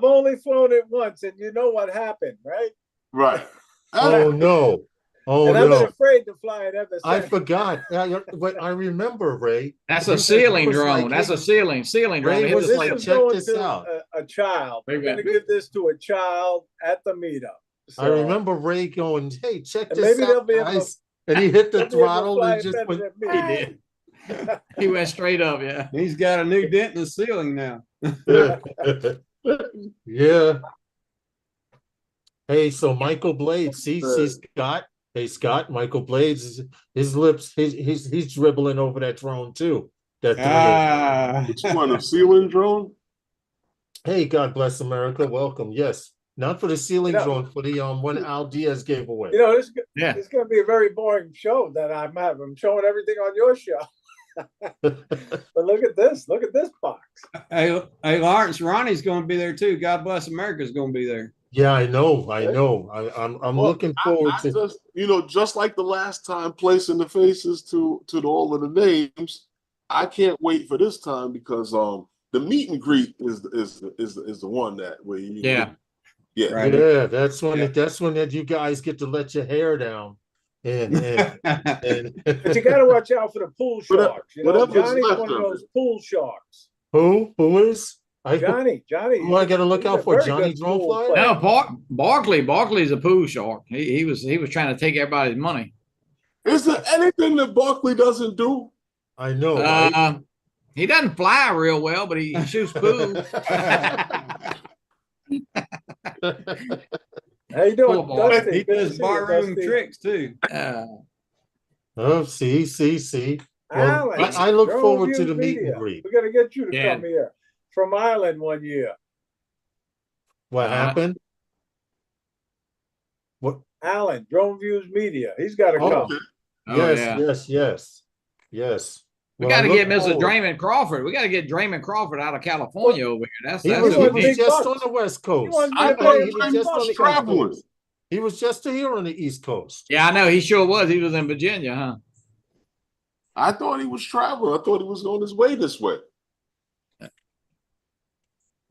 only flown it once, and you know what happened, right? Right. Oh no. Oh and no. I've been afraid to fly it ever since. I forgot. But I remember, Ray. That's a ceiling drone. Like, that's a ceiling drone. Ray was like, check this out. A child. I'm going to give this to a child at the meetup. So, I remember Ray going, hey, check this maybe out, they'll be guys. And he hit the throttle and just went, he did. He went straight up, yeah. He's got a new dent in the ceiling now. Yeah. Hey, so Michael Blades, see Scott. Hey Scott, Michael Blades, his lips, he's dribbling over that drone too. Which one, a ceiling drone? Hey, God bless America. Welcome. Yes. Not for the ceiling drone, for the one Al Diaz gave away. This is going to be a very boring show that I'm having. I'm showing everything on your show. But look at this box. Hey, Lawrence, Ronnie's going to be there too. God bless America's going to be there. Yeah, I know. I'm looking forward to just, just like the last time, placing the faces to all of the names. I can't wait for this time because the meet and greet is the one that where you right. Yeah, that's when that you guys get to let your hair down. And but you got to watch out for the pool sharks. Johnny's one of those pool sharks. Who is? Johnny. Who I got to look out for? Johnny Drone Flyer? No, Barkley's a pool shark. He was trying to take everybody's money. Is there anything that Barkley doesn't do? I know. Right? He doesn't fly real well, but he shoots pool. How you doing? He does barroom tricks too. See. Well, I look forward to the meet and greet. We got to get you to come here from Ireland one year. What happened? What? Alan, Drone Views Media. He's got to come. Yes. We got to get Mr. Draymond Crawford. We got to get Draymond Crawford out of California over here. He was just on the West Coast. I thought he was just traveling. He was just here on the East Coast. Yeah, I know. He sure was. He was in Virginia, huh? I thought he was traveling. I thought he was on his way this way.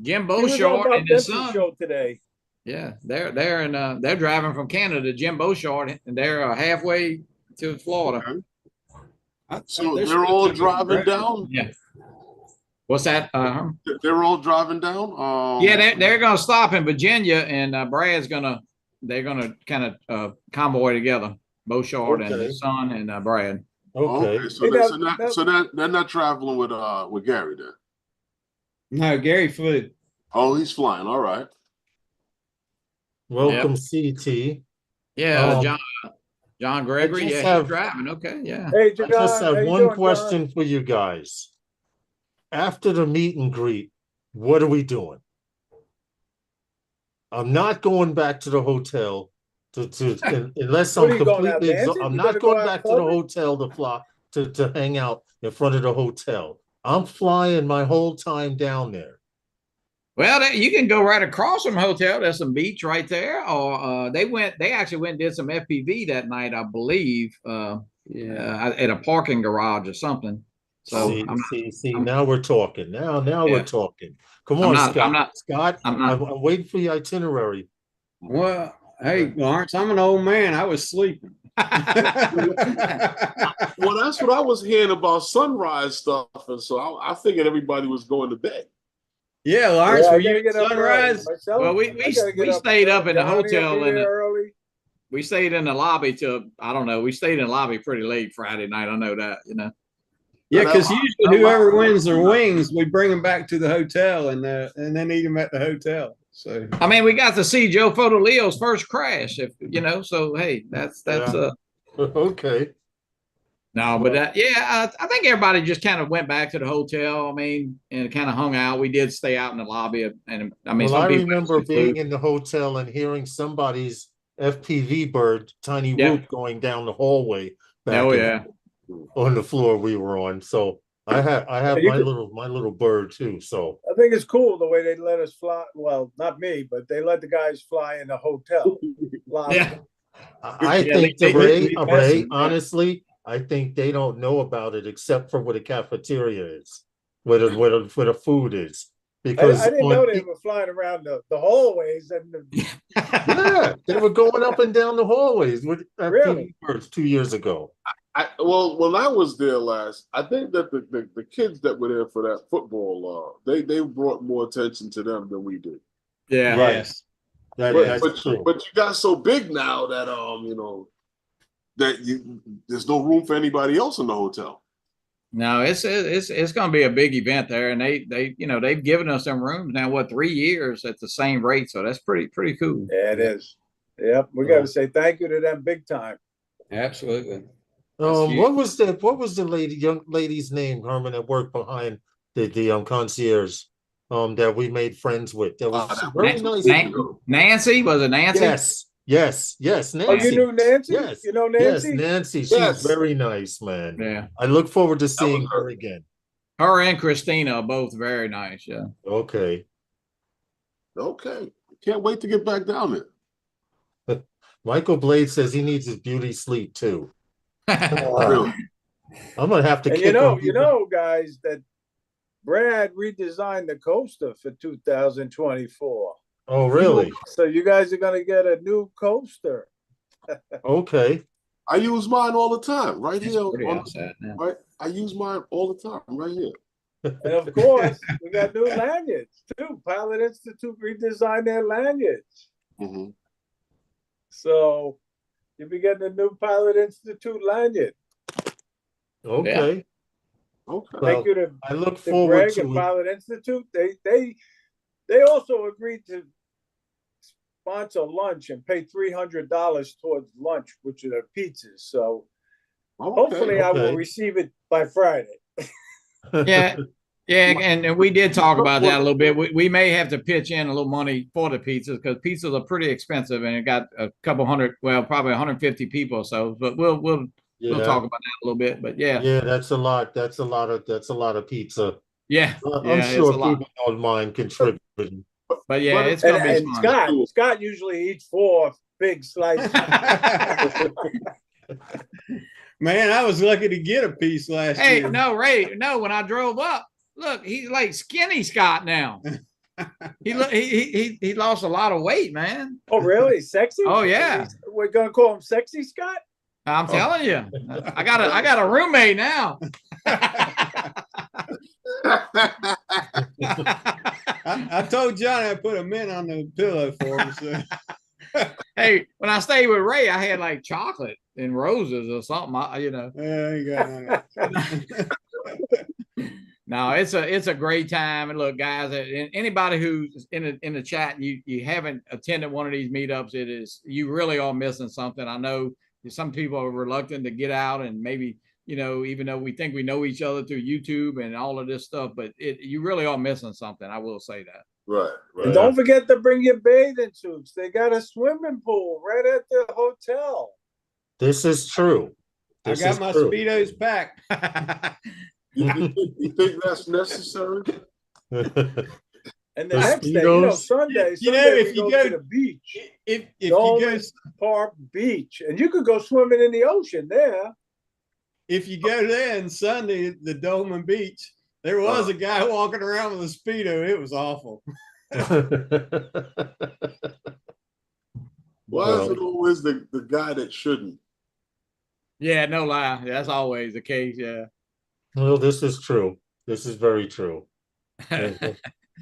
Jim Beauchard and his son show today. Yeah, they're driving from Canada to Jim Beauchard, and they're halfway to Florida. Okay. So they're all driving down. Yeah. What's that? They're all driving down. Yeah, they're gonna stop in Virginia, and they're gonna kind of convoy together. Beauchard and his son and Brad. Okay. So they're not traveling with Gary then. No, Gary flew. Oh, he's flying. All right. Welcome, CT. Yeah, John Gregory. He's driving. Okay, yeah. Hey, John, I just have one question for you guys. After the meet and greet, what are we doing? I'm not going back to the hotel unless I'm completely. I'm not going back to the hotel to fly to hang out in front of the hotel. I'm flying my whole time down there. Well, you can go right across from the hotel. There's some beach right there. Or they actually went and did some FPV that night, I believe. At a parking garage or something. So see. Now we're talking. Now we're talking. Come on, Scott. I'm waiting for your itinerary. Well, hey, Lawrence, I'm an old man. I was sleeping. Well, that's what I was hearing about sunrise stuff, and so I figured everybody was going to bed. Yeah, Lawrence, were you at sunrise? Well, we stayed up in the hotel and we stayed in the lobby till we stayed in the lobby pretty late Friday night. I know that, Yeah, because usually whoever wins their wings, we bring them back to the hotel and then eat them at the hotel. So I mean, we got to see Joe Fotolio's first crash, So hey, that's okay. No, but I think everybody just kind of went back to the hotel. I mean, and kind of hung out. We did stay out in the lobby, and I mean, I remember being in the hotel and hearing somebody's FPV bird, tiny Root, going down the hallway. On the floor we were on. So I have my little bird too. So I think it's cool the way they let us fly. Well, not me, but they let the guys fly in the hotel lobby. Yeah. I think Ray, honestly, I think they don't know about it except for where the cafeteria is, where the food is. Because I didn't know they were flying around the hallways and yeah, they were going up and down the hallways with really? birds 2 years ago. Well, when I was there last, I think that the kids that were there for that football, they brought more attention to them than we did. Yeah. Right. Yes. But you got so big now that there's no room for anybody else in the hotel. No, it's going to be a big event there, and they've given us some rooms now. 3 years at the same rate, so that's pretty cool. Yeah, it is. Yep, we got to say thank you to them big time. Absolutely. What was the young lady's name, Herman, that worked behind the concierge that we made friends with? That was very nice. Nancy, was it Nancy? Yes, Nancy. Oh, you knew Nancy? Yes. You know Nancy? Yes, Nancy. She's very nice, man. Yeah. I look forward to seeing her again. Her and Christina are both very nice, yeah. Okay. Can't wait to get back down there. Michael Blade says he needs his beauty sleep too. Really? I'm gonna have to. And you know, guys, that Brad redesigned the coaster for 2024. Oh, really? So you guys are gonna get a new coaster. Okay. I use mine all the time, right here. Right? I use mine all the time, right here. And of course, we got new lanyards too. Pilot Institute redesigned their lanyards. Mm-hmm. So you'll be getting a new Pilot Institute lanyard. Okay. Yeah. Okay. Thank you to I look forward Greg to and Pilot Institute. They also agreed to sponsor lunch and pay $300 towards lunch, which are pizzas. So hopefully I will receive it by Friday. Yeah. And we did talk about that a little bit. We may have to pitch in a little money for the pizzas because pizzas are pretty expensive, and it got a couple hundred, well, probably 150 people or so. But we'll talk about that a little bit. But yeah, that's a lot. That's a lot of pizza. Yeah, I'm sure people don't mind contributing. But yeah, it's gonna be fun. Scott usually eats 4 big slices. Man, I was lucky to get a piece last year. Hey, no, Ray, no. When I drove up, look, he's like skinny Scott now. He lost a lot of weight, man. Oh, really? Sexy? Oh, yeah. We're gonna call him Sexy Scott? I'm telling you, I got a roommate now. I told Johnny I put a mint on the pillow for him. So. Hey, when I stayed with Ray, I had like chocolate and roses or something. Yeah, you got it. No, it's a great time. And look, guys, anybody who's in the chat, you haven't attended one of these meetups, you really are missing something. I know some people are reluctant to get out, and maybe, even though we think we know each other through YouTube and all of this stuff, but you really are missing something. I will say that. Right. And don't forget to bring your bathing suits. They got a swimming pool right at the hotel. This is true. I got my Speedos packed. You think that's necessary? And the next day, Sunday if you go to the beach, if you go Park Beach, and you could go swimming in the ocean there. If you go there on Sunday, the Dolman Beach, there was a guy walking around with a Speedo. It was awful. Why is it always the guy that shouldn't? Yeah, no lie. That's always the case. Yeah. Well, this is true. This is very true.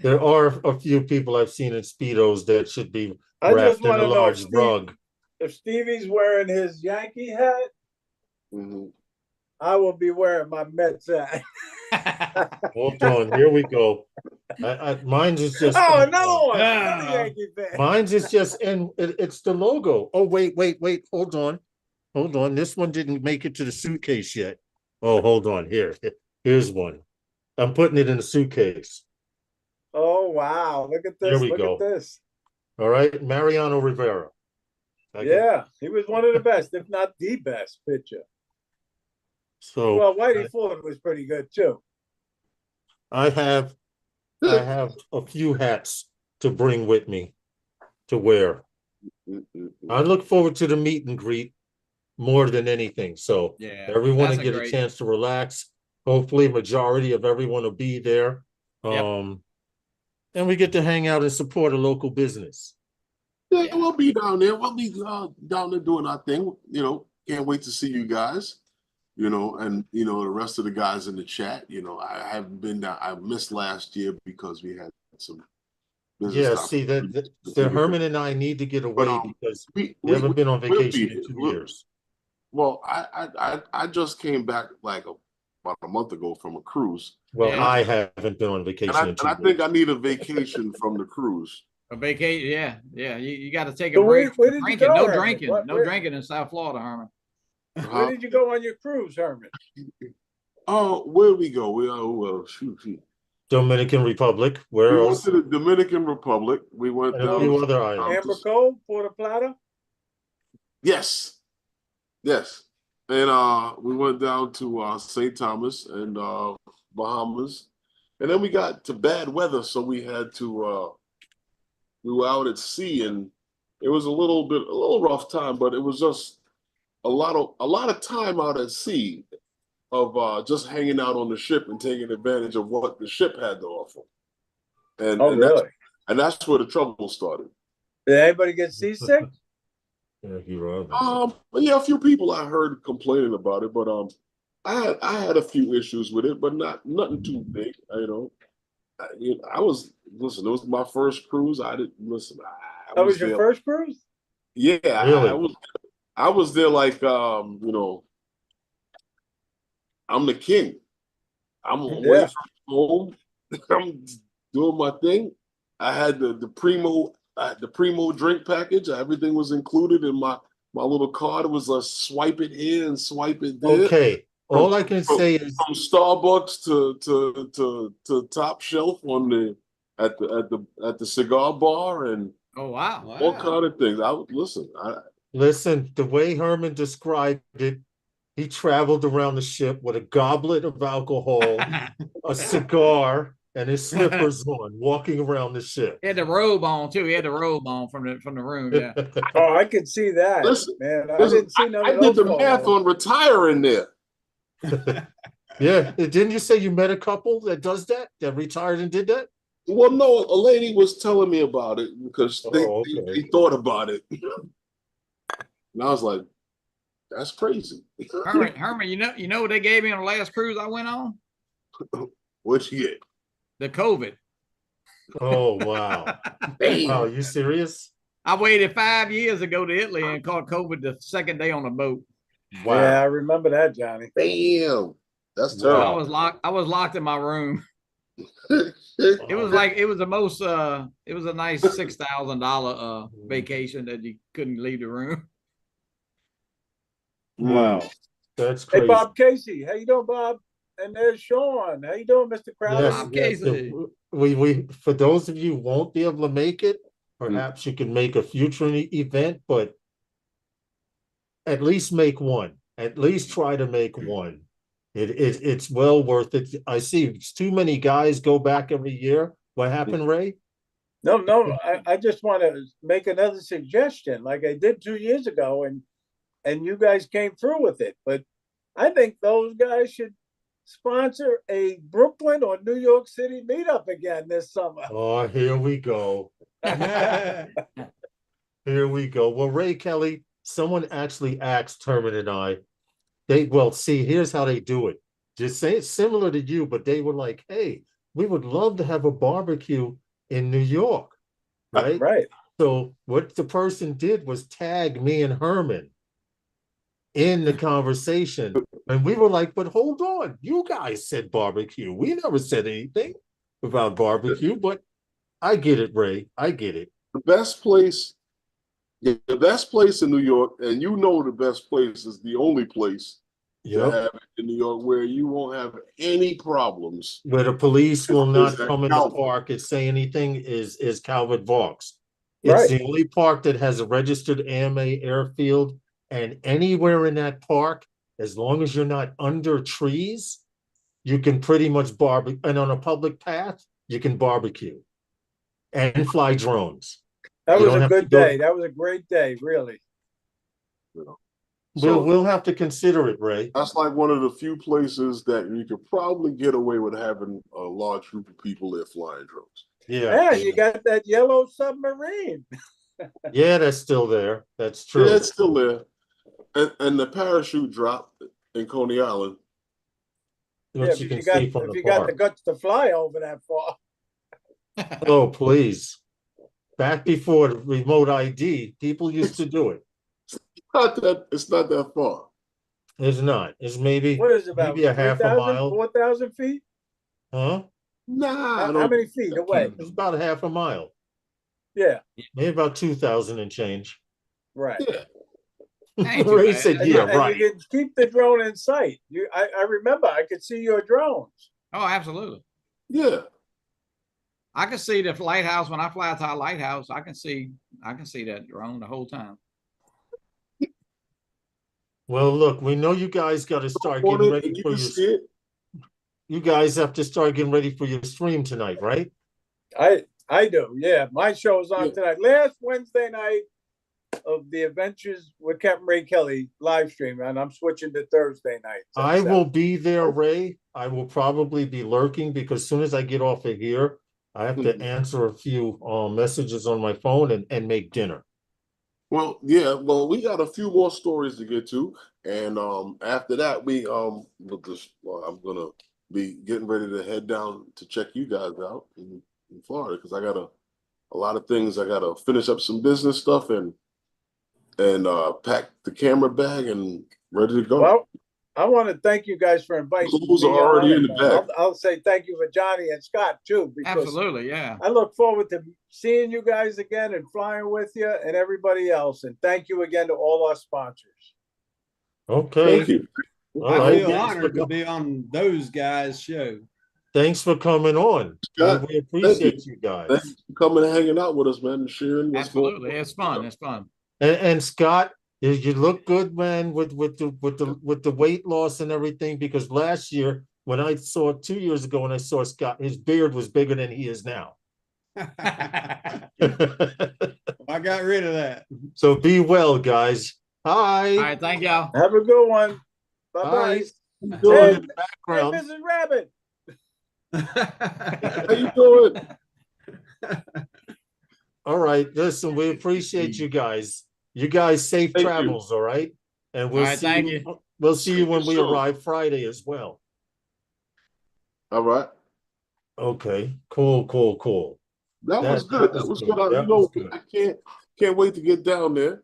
There are a few people I've seen in Speedos that should be wrapped in a large rug. If Stevie's wearing his Yankee hat, I will be wearing my Mets hat. Hold on, here we go. Mine's is just another one. Another Yankee fan. Mine's is just it's the logo. Oh, wait. Hold on. This one didn't make it to the suitcase yet. Oh, hold on. Here's one. I'm putting it in the suitcase. Oh, wow. Look at this. Here we go. At this. All right. Mariano Rivera. He was one of the best, if not the best pitcher. So, well, Whitey Ford was pretty good too. I have a few hats to bring with me to wear. I look forward to the meet and greet more than anything. So Yeah, everyone that's will get great. a chance to relax. Hopefully, majority of everyone will be there. Yep. And we get to hang out and support a local business. Yeah, we'll be down there. We'll be down there doing our thing. You know, can't wait to see you guys. You know, and you know the rest of the guys in the chat. You know, I haven't been down. I missed last year because we had some business. Yeah, see that Herman and I need to get away because we haven't been on vacation in 2 years. Well, I just came back like about a month ago from a cruise. Well, I haven't been on vacation in 2 years. I think I need a vacation from the cruise. A vacation, yeah. You got to take a break. Where did you go, no Herman? drinking, no drinking in South Florida, Herman. Where did you go on your cruise, Herman? Oh, where we go? We shoot. Dominican Republic. Where else? We went to the Dominican Republic. We went and a few other islands. Amber Cove, Puerto Plata. Yes. And we went down to St. Thomas and Bahamas, and then we got to bad weather, so we had to. We were out at sea, and it was a little rough time, but it was just a lot of time out at sea of just hanging out on the ship and taking advantage of what the ship had to offer. And really? That's where the trouble started. Did anybody get seasick? Yeah, a few people I heard complaining about it, but I had a few issues with it, but nothing too big. You know, it was my first cruise. I didn't listen. That was your first cruise? Yeah, really? I was there like you know, I'm the king. I'm away from home. I'm doing my thing. I had the primo drink package. Everything was included in my little card. It was a swipe it here and swipe it there. Okay. All I can say is from Starbucks to top shelf on at the cigar bar and all kind of things. Listen, the way Herman described it, he traveled around the ship with a goblet of alcohol, a cigar, and his slippers on, walking around the ship. He had the robe on too. He had the robe on from the room. Yeah. Oh, I could see that. Man, I didn't see none of those. I did the math on retiring there. Yeah, didn't you say you met a couple that does that retired and did that? Well, no, a lady was telling me about it because they thought about it, and I was like, "That's crazy." Herman, you know what they gave me on the last cruise I went on? What'd you get? The COVID. Oh wow! Wow, you serious? I waited 5 years to go to Italy and caught COVID the second day on the boat. Wow. Yeah, I remember that, Johnny. Damn, that's terrible. I was locked in my room. It was a nice $6,000 vacation that you couldn't leave the room. Wow, that's crazy. Hey, Bob Casey, how you doing, Bob? And there's Sean. How you doing, Mr. Crowder? Bob Casey. We for those of you who won't be able to make it, perhaps you can make a future event, but at least make one. At least try to make one. It's well worth it. I see too many guys go back every year. What happened, Ray? No. I just want to make another suggestion, like I did 2 years ago, and you guys came through with it. But I think those guys should sponsor a Brooklyn or New York City meetup again this summer. Oh, here we go. Here we go. Well, Ray Kelly, someone actually asked Herman and I. Here's how they do it. Just say it's similar to you, but they were like, "Hey, we would love to have a barbecue in New York." Right? Right. So what the person did was tag me and Herman in the conversation. And we were like, "But hold on, you guys said barbecue. We never said anything about barbecue," but I get it, Ray. I get it. The best place in New York, and you know the best place is the only place to have it in New York where you won't have any problems. Where the police will not come in the park and say anything is Calvert Vaux. It's the only park that has a registered AMA airfield, and anywhere in that park, as long as you're not under trees, you can pretty much barbecue, and on a public path, you can barbecue and fly drones. That was a good day. That was a great day, really. We'll have to consider it, Ray. That's like one of the few places that you could probably get away with having a large group of people there flying drones. Yeah, you got that yellow submarine. Yeah, that's still there. That's true. Yeah, it's still there. And the parachute drop in Coney Island. Which you can see from the park. If you got the guts to fly over that far. Oh, please. Back before remote ID, people used to do it. It's not that far. It's not. It's maybe, what is it about? Maybe a half a mile. 4,000 feet? Huh? Nah. How many feet away? It's about a half a mile. Yeah. Maybe about 2,000 and change. Right. Yeah. Ray said, yeah, right. And you can keep the drone in sight. I remember I could see your drones. Oh, absolutely. Yeah. I can see the lighthouse when I fly to our lighthouse. I can see that drone the whole time. Well, look, we know you guys got to start getting ready for your. You guys have to start getting ready for your stream tonight, right? I do, yeah. My show is on tonight. Last Wednesday night of the Adventures with Captain Ray Kelly live stream, and I'm switching to Thursday night. I will be there, Ray. I will probably be lurking because as soon as I get off of here, I have to answer a few messages on my phone and make dinner. Well, yeah. Well, we got a few more stories to get to, and after that, I'm gonna be getting ready to head down to check you guys out in Florida because I got a lot of things. I gotta finish up some business stuff and pack the camera bag and ready to go. Well, I want to thank you guys for inviting me. Those are already in the bag. I'll say thank you for Johnny and Scott too. Because absolutely, yeah. I look forward to seeing you guys again and flying with you and everybody else. And thank you again to all our sponsors. Okay. Thank you. I feel honored to be on those guys' show. Thanks for coming on. Scott, we appreciate you guys. Thanks for coming and hanging out with us, man, and sharing. Absolutely, it's fun. It's fun. And Scott, you look good, man, with the weight loss and everything. Because last year, when I saw 2 years ago, when I saw Scott, his beard was bigger than he is now. I got rid of that. So be well, guys. Hi. All right, thank y'all. Have a good one. Bye-bye. Hey, in the background. Hey, Mrs. Rabbit. How you doing? All right, listen, we appreciate you guys. You guys safe travels, all right? And we'll see you. We'll see you when we arrive Friday as well. All right. Okay. Cool. That was good. That was good. I can't wait to get down there.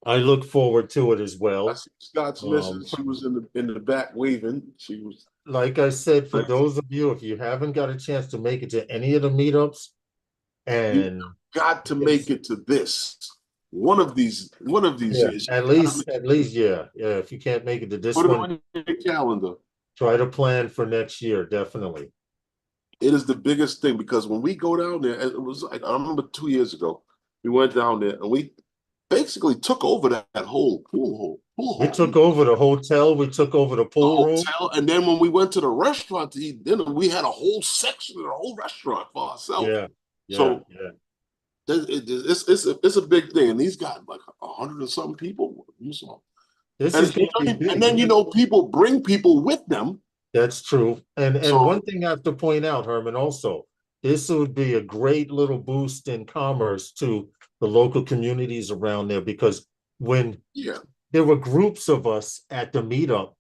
I look forward to it as well. I see Scott's missus. She was in the back waving. She was, like I said, for those of you, if you haven't got a chance to make it to any of the meetups, and you got to make it to this one of these years. At least, yeah. If you can't make it to this one, put it on your calendar. Try to plan for next year, definitely. It is the biggest thing because when we go down there, it was like I remember 2 years ago, we went down there and we basically took over that whole pool hall. We took over the hotel. We took over the pool room. And then when we went to the restaurant to eat dinner, we had a whole section of the whole restaurant for ourselves. So it's a big thing. And these got like 100 and something people. And then people bring people with them. That's true. And one thing I have to point out, Herman, also, this would be a great little boost in commerce to the local communities around there, because when there were groups of us at the meetup,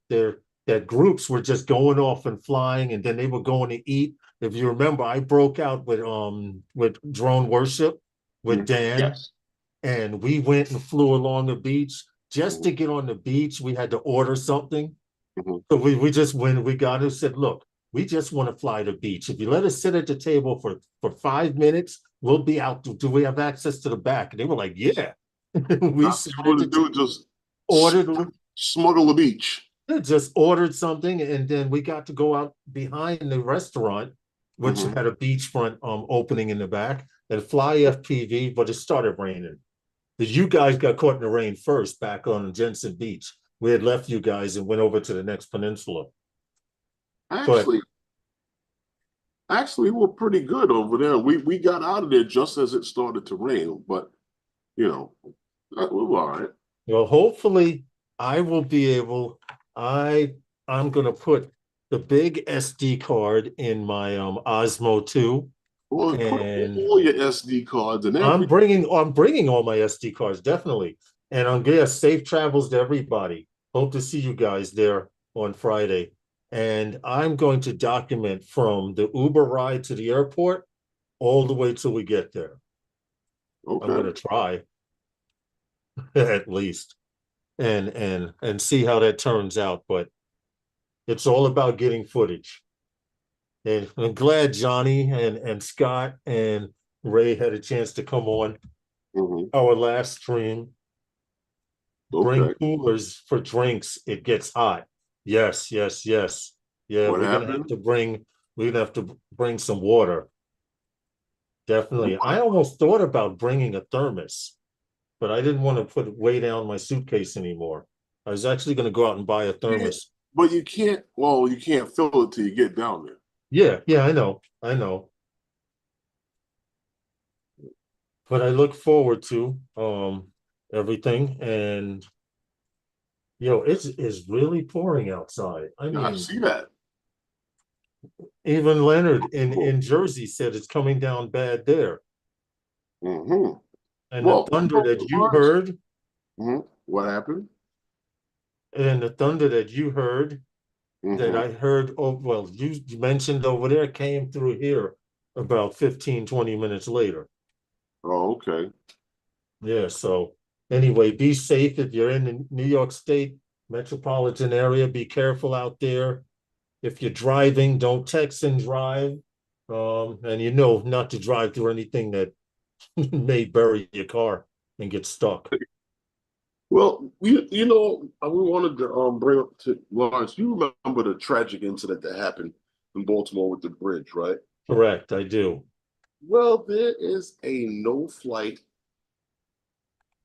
that groups were just going off and flying, and then they were going to eat. If you remember, I broke out with drone worship with Dan, and we went and flew along the beach. Just to get on the beach, we had to order something. So we just went, we got it, said, look, we just want to fly the beach. If you let us sit at the table for 5 minutes, we'll be out. Do we have access to the back? And they were like, yeah. We just ordered, smuggle the beach. Just ordered something, and then we got to go out behind the restaurant, which had a beachfront opening in the back, and fly FPV, but it started raining. You guys got caught in the rain first back on Jensen Beach. We had left you guys and went over to the next peninsula. Actually, we're pretty good over there. We got out of there just as it started to rain, but we were all right. Well, hopefully I will be able. I'm gonna put the big SD card in my Osmo 2. Well, put all your SD cards and I'm bringing all my SD cards, definitely. And I'm gonna safe travels to everybody. Hope to see you guys there on Friday. And I'm going to document from the Uber ride to the airport all the way till we get there. Okay. I'm gonna try at least and see how that turns out. But it's all about getting footage. And I'm glad Johnnie and Scott and Ray had a chance to come on our last stream. Bring coolers for drinks. It gets hot. Yes. Yeah, we're gonna have to bring some water. Definitely. I almost thought about bringing a thermos, but I didn't want to put it way down my suitcase anymore. I was actually going to go out and buy a thermos. But you can't fill it till you get down there. Yeah, I know. But I look forward to everything, and it's really pouring outside. I mean, I see that. Even Leonard in Jersey said it's coming down bad there. And the thunder that you heard. What happened? And the thunder that you heard, that I heard, you mentioned over there, came through here about 15, 20 minutes later. Oh, okay. Yeah, so anyway, be safe if you're in the New York State metropolitan area. Be careful out there. If you're driving, don't text and drive. And not to drive through anything that may bury your car and get stuck. Well, we wanted to bring up to Lawrence. You remember the tragic incident that happened in Baltimore with the bridge, right? Correct, I do. Well, there is a no-flight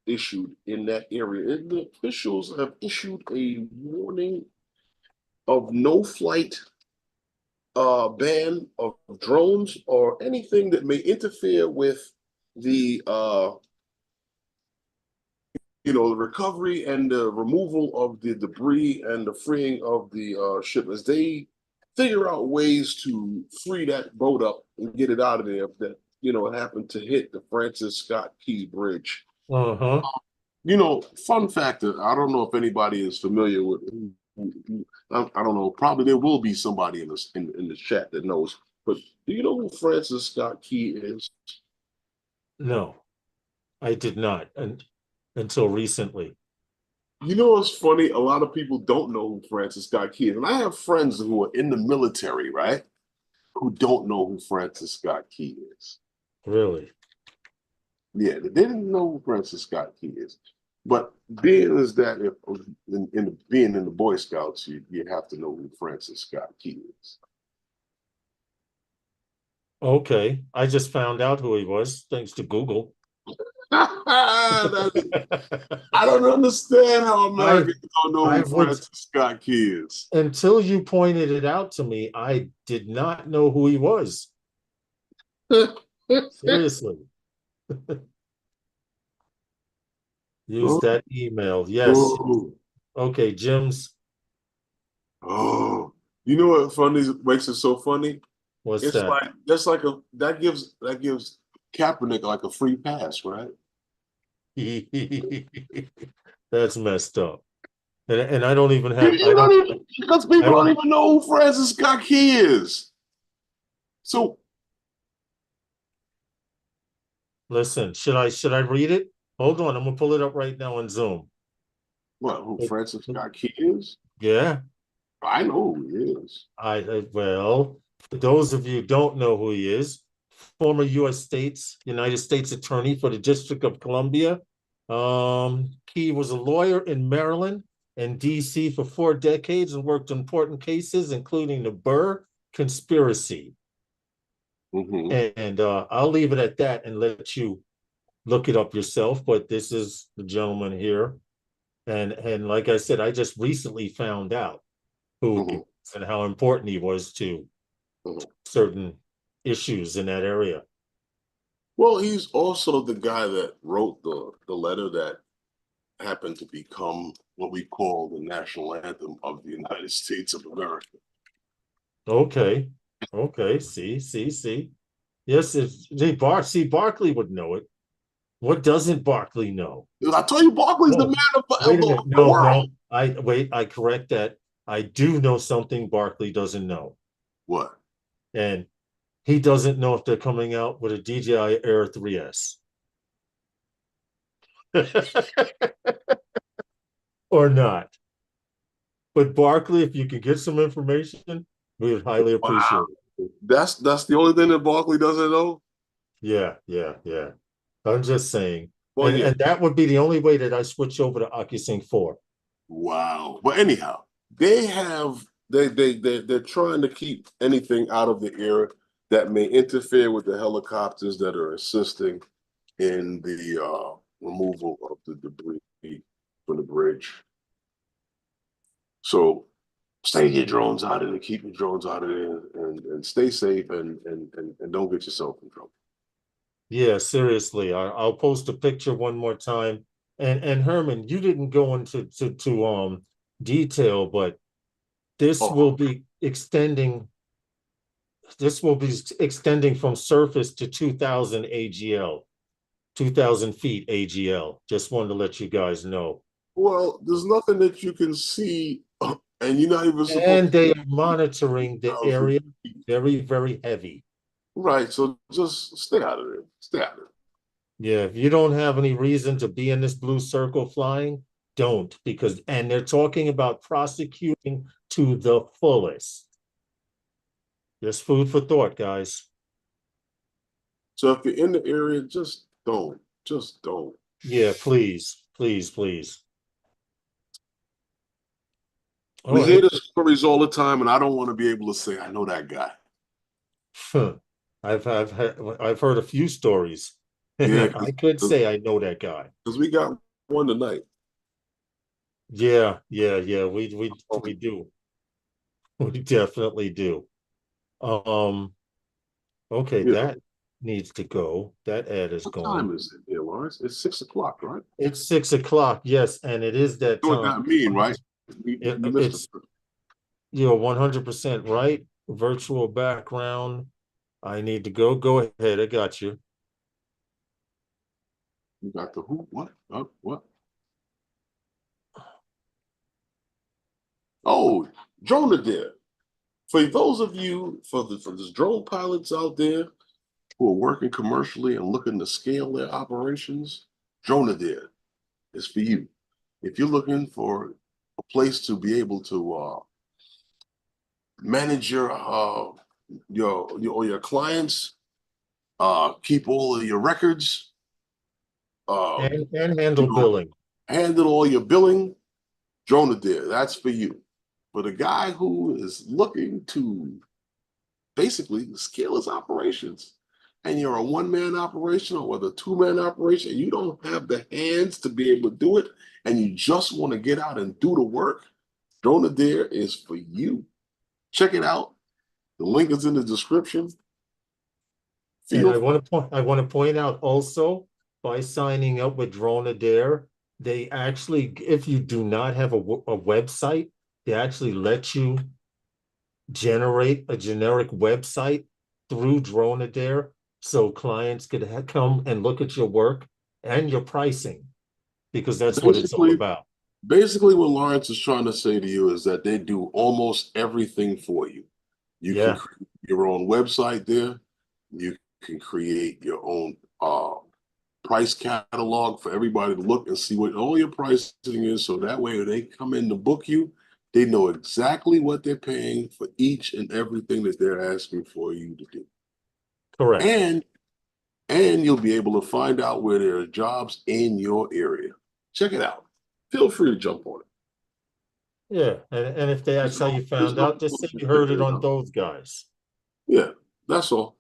issued in that area. And the officials have issued a warning of no-flight ban of drones or anything that may interfere with the the recovery and the removal of the debris and the freeing of the ship as they figure out ways to free that boat up and get it out of there that happened to hit the Francis Scott Key Bridge. Fun factor, I don't know if anybody is familiar with I don't know, probably there will be somebody in the chat that knows, but do you know who Francis Scott Key is? No, I did not until recently. You know what's funny? A lot of people don't know who Francis Scott Key is. And I have friends who are in the military, right? Who don't know who Francis Scott Key is. Really? Yeah, they didn't know who Francis Scott Key is. But being in the Boy Scouts, you have to know who Francis Scott Key is. Okay. I just found out who he was thanks to Google. I don't understand how Americans don't know who Francis Scott Key is. Until you pointed it out to me, I did not know who he was. Seriously. Use that email. Yes. Oh. Okay, Jim's. Oh, you know what funny makes it so funny? What's that? That gives Kaepernick like a free pass, right? That's messed up. And I don't even have because people don't even know who Francis Scott Key is. So listen, should I read it? Hold on, I'm gonna pull it up right now on Zoom. What, who Francis Scott Key is? Yeah. I know who he is. Well, for those of you who don't know who he is, former United States Attorney for the District of Columbia. He was a lawyer in Maryland and DC for 4 decades and worked on important cases, including the Burr conspiracy. And I'll leave it at that and let you look it up yourself. But this is the gentleman here. And like I said, I just recently found out who and how important he was to certain issues in that area. Well, he's also the guy that wrote the letter that happened to become what we call the national anthem of the United States of America. Okay. See. Yes, Barkley would know it. What doesn't Barkley know? I told you, Barkley's the man of the world. I correct that. I do know something Barkley doesn't know. What? And he doesn't know if they're coming out with a DJI Air 3S. Or not. But Barkley, if you can get some information, we would highly appreciate it. That's the only thing that Barkley doesn't know? Yeah. I'm just saying. Well, and that would be the only way that I switch over to OcuSync 4. Wow. But anyhow, they're trying to keep anything out of the air that may interfere with the helicopters that are assisting in the removal of the debris from the bridge. So stay your drones out of there, keep your drones out of there, and stay safe and don't get yourself in trouble. Yeah, seriously. I'll post a picture one more time. And Herman, you didn't go into detail, but this will be extending. This will be extending from surface to 2,000 AGL, 2,000 feet AGL. Just wanted to let you guys know. Well, there's nothing that you can see, and you're not even supposed and they are monitoring the area very, very heavy. Right. So just stay out of it. Stay out of it. Yeah. If you don't have any reason to be in this blue circle flying, don't, and they're talking about prosecuting to the fullest. Just food for thought, guys. So if you're in the area, just don't. Yeah, please. We hear the stories all the time, and I don't want to be able to say I know that guy. I've heard a few stories. Yeah, I could say I know that guy. Because we got one tonight. Yeah. We do. We definitely do. Okay, that needs to go. That ad is gone. What time is it here, Lawrence? It's 6 o'clock, right? It's 6 o'clock, yes, and it is that time. What that mean, right? It's 100% right. Virtual background. I need to go. Go ahead. I got you. You got the who? What? What? Oh, drone there. For those of you, for the drone pilots out there who are working commercially and looking to scale their operations, drone there is for you. If you're looking for a place to be able to manage your clients, keep all of your records, and handle billing. Handle all your billing, drone there. That's for you. For the guy who is looking to basically scale his operations, and you're a one-man operation or whether a two-man operation, and you don't have the hands to be able to do it, and you just want to get out and do the work, Drone there is for you. Check it out. The link is in the description. And I want to point out also, by signing up with Drone-A-Dare, they actually, if you do not have a website, they actually let you generate a generic website through Drone-A-Dare, so clients could come and look at your work and your pricing, because that's what it's all about. Basically, what Lawrence is trying to say to you is that they do almost everything for you. You can create your own website there. You can create your own price catalog for everybody to look and see what all your pricing is. So that way, when they come in to book you, they know exactly what they're paying for each and everything that they're asking for you to do. Correct. And you'll be able to find out where there are jobs in your area. Check it out. Feel free to jump on it. Yeah, and if that's how you found out, just say you heard it on those guys. Yeah, that's all.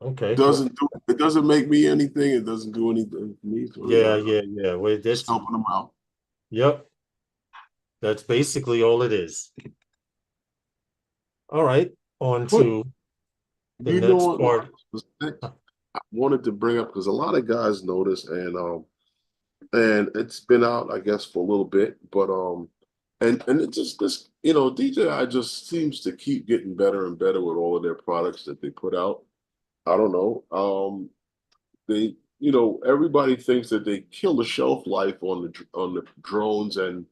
Okay. It doesn't make me anything. It doesn't do anything for me. So yeah. We're just helping them out. Yep. That's basically all it is. All right, on to the next part. I wanted to bring up, because a lot of guys notice, and it's been out, I guess, for a little bit, but and it just this, DJI just seems to keep getting better and better with all of their products that they put out. I don't know. They, everybody thinks that they kill the shelf life on the drones and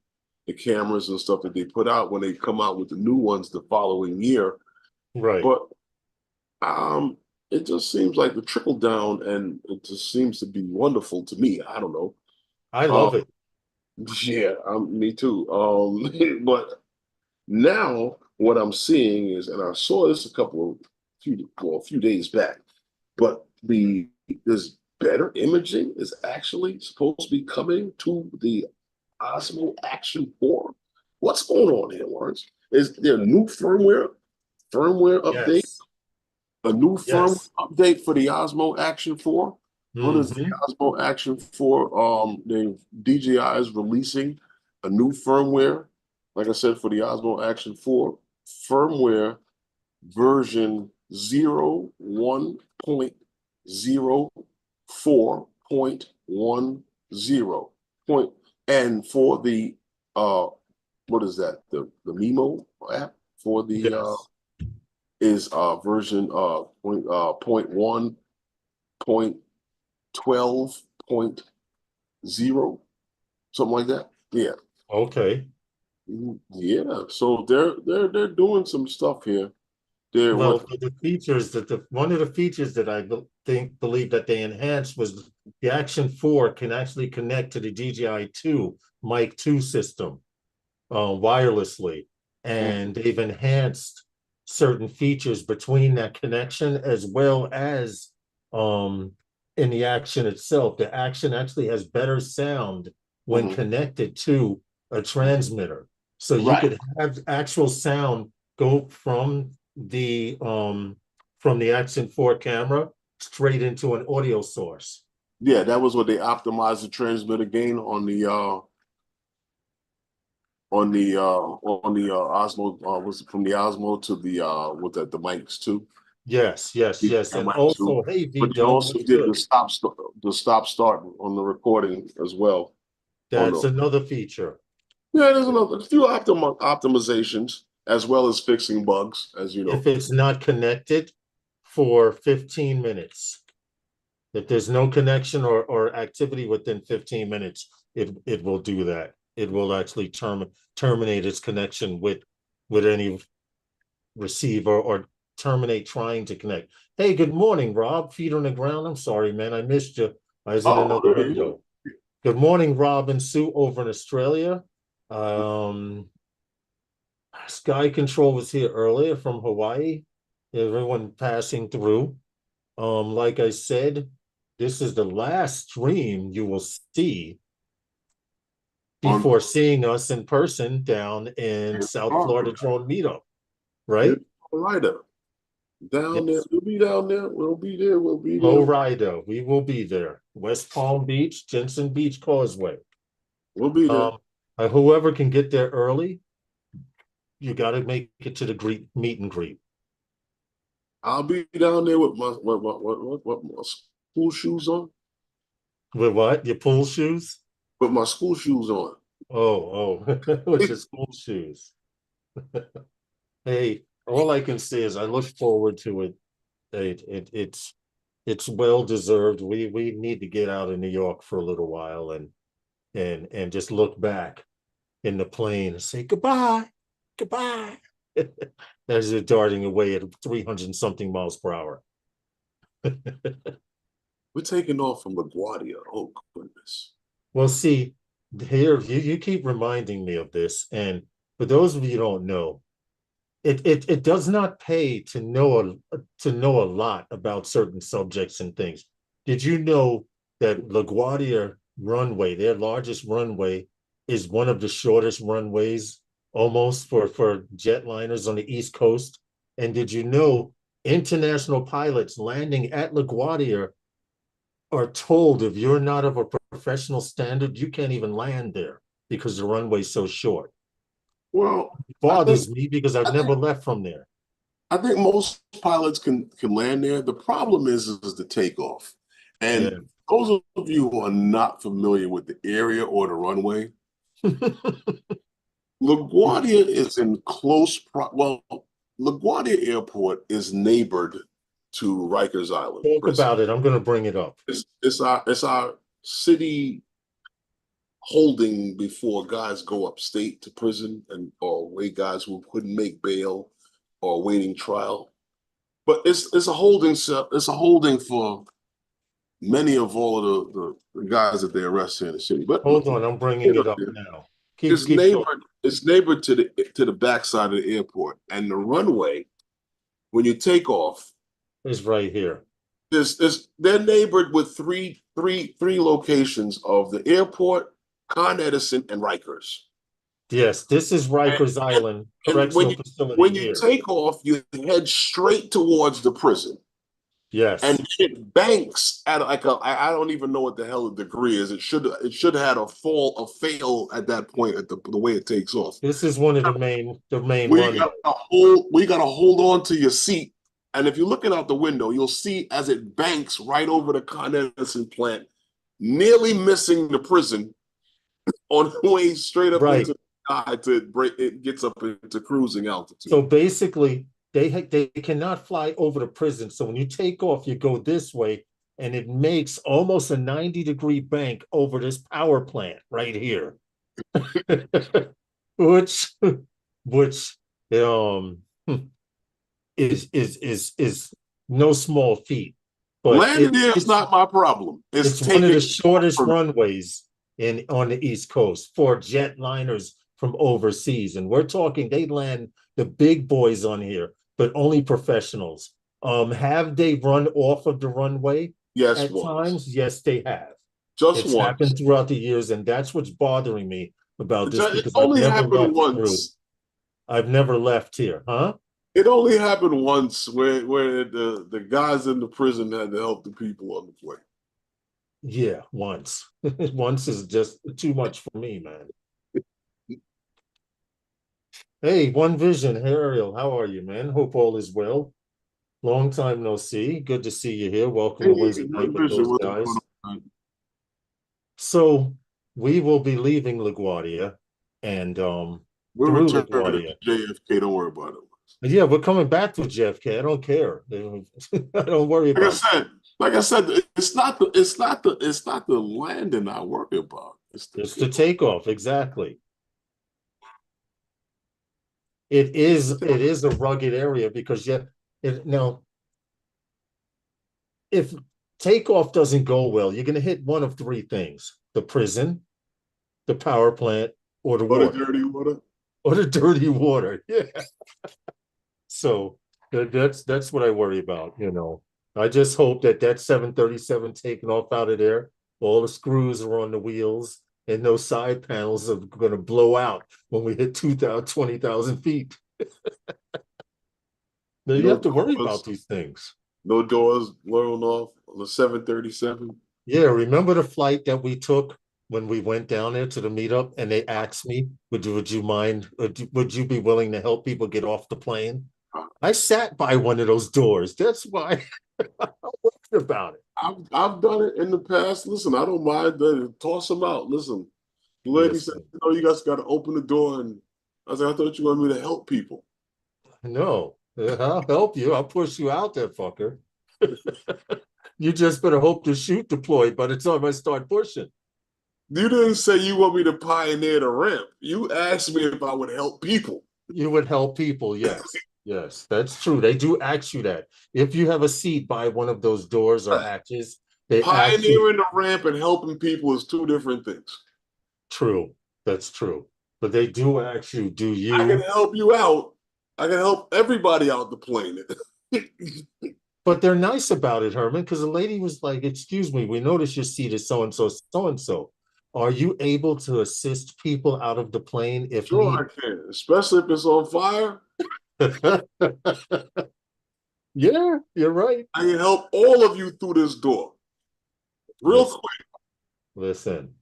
the cameras and stuff that they put out when they come out with the new ones the following year. Right. But it just seems like the trickle down, and it just seems to be wonderful to me. I don't know. I love it. Yeah, me too. But now what I'm seeing is, and I saw this a few days back, but this better imaging is actually supposed to be coming to the Osmo Action 4. What's going on here, Lawrence? Is there a new firmware update? Yes. A new firmware update for the Osmo Action 4? What is the Osmo Action 4? DJI is releasing a new firmware, like I said, for the Osmo Action 4. Firmware version 01.04.10. And for the what is that? The Mimo app for the is version point 1.12.0, something like that. Yeah. Okay. Yeah. So they're doing some stuff here. The features one of the features that I believe that they enhanced was the Action 4 can actually connect to the DJI 2 Mic 2 system wirelessly, and they've enhanced certain features between that connection, as well as in the Action itself. The Action actually has better sound when connected to a transmitter, so you could have actual sound go from the Action 4 camera straight into an audio source. Yeah, that was what they optimized the transmitter gain on the Osmo. Was it from the Osmo to the the mics too? Yes, and also, hey, but you also did the stop start on the recording as well. That's another feature. Yeah, there's a few optimizations, as well as fixing bugs, as you know. If it's not connected for 15 minutes, if there's no connection or activity within 15 minutes, it will do that. It will actually terminate its connection with any receiver, or terminate trying to connect. Hey, good morning, Rob. Feet on the ground. I'm sorry, man. I missed you. I was in another window. Good morning, Rob and Sue over in Australia. Sky Control was here earlier from Hawaii. Everyone passing through. Like I said, this is the last stream you will see before seeing us in person down in South Florida Drone Meetup, right? Florida. Down there. We'll be down there. We'll be there. Florida. We will be there. West Palm Beach, Jensen Beach Causeway. We'll be there. Whoever can get there early, you got to make it to the meet and greet. I'll be down there with my school shoes on. With what? Your pool shoes? With my school shoes on. Oh, with your school shoes. Hey, all I can say is I look forward to it. It's well deserved. We need to get out of New York for a little while and just look back in the plane and say goodbye as they're darting away at 300 something miles per hour. We're taking off from LaGuardia. Oh goodness. Well, see, here you keep reminding me of this, and for those of you who don't know, it does not pay to know a lot about certain subjects and things. Did you know that LaGuardia runway, their largest runway, is one of the shortest runways almost for jetliners on the East Coast? And did you know international pilots landing at LaGuardia are told if you're not of a professional standard, you can't even land there because the runway's so short? Well, it bothers me because I've never left from there. I think most pilots can land there. The problem is the takeoff. And those of you who are not familiar with the area or the runway, LaGuardia is in LaGuardia Airport is neighbored to Rikers Island. Talk about it. I'm going to bring it up. It's our city holding before guys go upstate to prison or away guys who couldn't make bail or waiting trial. But it's a holding cell. It's a holding for many of all of the guys that they arrest here in the city. But hold on, I'm bringing it up now. It's neighbored to the backside of the airport, and the runway when you take off is right here. They're neighbored with three locations of the airport, Con Edison, and Rikers. Yes, this is Rikers Island. When you take off, you head straight towards the prison. Yes, and it banks at I don't even know what the hell the degree is. It should have had a fail at that point at the way it takes off. This is one of the main we gotta hold on to your seat, and if you're looking out the window, you'll see as it banks right over the Con Edison plant, nearly missing the prison on the way straight up into the sky it gets up into cruising altitude. So basically, they cannot fly over the prison. So when you take off, you go this way, and it makes almost a 90-degree bank over this power plant right here, which is no small feat. But landing there is not my problem. It's one of the shortest runways on the East Coast for jetliners from overseas, and we're talking they land the big boys on here, but only professionals. Have they run off of the runway? Yes, at times. Yes, they have. It's happened throughout the years, and that's what's bothering me about this. It only happened once. I've never left here, huh? It only happened once where the guys in the prison had to help the people on the plane. Yeah, once. Once is just too much for me, man. Hey, One Vision. Hey, Ariel, how are you, man? Hope all is well. Long time no see. Good to see you here. Welcome to Wednesday night with those guys. So we will be leaving LaGuardia and we're returning to JFK. Don't worry about it. Yeah, we're coming back to JFK. I don't care. I don't worry about it. Like I said, it's not the landing I worry about. It's the takeoff, exactly. It is a rugged area because now if takeoff doesn't go well, you're gonna hit one of three things: the prison, the power plant, or the water. The dirty water. Or the dirty water. Yeah. So that's what I worry about, I just hope that 737 taking off out of there, all the screws are on the wheels, and those side panels are going to blow out when we hit 20,000 feet. Now you have to worry about these things. No doors blown off on the 737. Yeah, remember the flight that we took when we went down there to the meetup, and they asked me, would you mind, would you be willing to help people get off the plane? I sat by one of those doors. That's why I'm worried about it. I've done it in the past. Listen, I don't mind. Toss them out. Listen, the lady said, you guys got to open the door. And I was like, I thought you wanted me to help people. No, I'll help you. I'll push you out there, fucker. You just better hope the chute deployed by the time I start pushing. You didn't say you want me to pioneer the ramp. You asked me if I would help people. You would help people, yes. Yes, that's true. They do ask you that. If you have a seat by one of those doors or hatches, they pioneering the ramp and helping people is two different things. True. That's true. But they do ask you, do you? I can help you out. I can help everybody out the plane. But they're nice about it, Herman, because the lady was like, excuse me, we noticed your seat is so-and-so, so-and-so. Are you able to assist people out of the plane if Sure, I can, especially if it's on fire. Yeah, you're right. I can help all of you through this door. Real quick. Listen,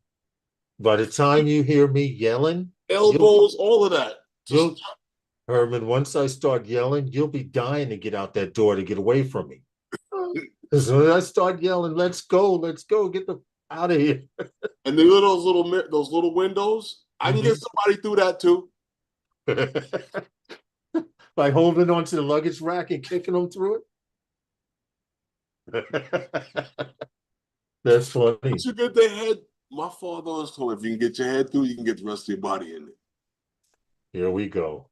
by the time you hear me yelling, elbows, all of that. Herman, once I start yelling, you'll be dying to get out that door to get away from me. As soon as I start yelling, let's go, get the out of here. And those little windows, I can get somebody through that too. By holding onto the luggage rack and kicking them through it. That's funny. Once you get the head, my father always told me, if you can get your head through, you can get the rest of your body in it. Here we go.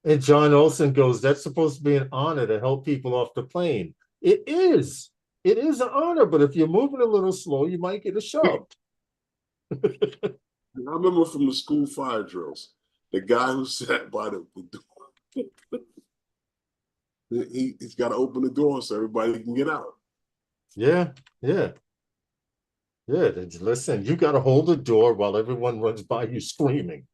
And John Olson goes, that's supposed to be an honor to help people off the plane. It is. It is an honor, but if you're moving a little slow, you might get a shove. I remember from the school fire drills, the guy who sat by the door, he's got to open the door so everybody can get out. Yeah. Listen, you got to hold the door while everyone runs by you screaming.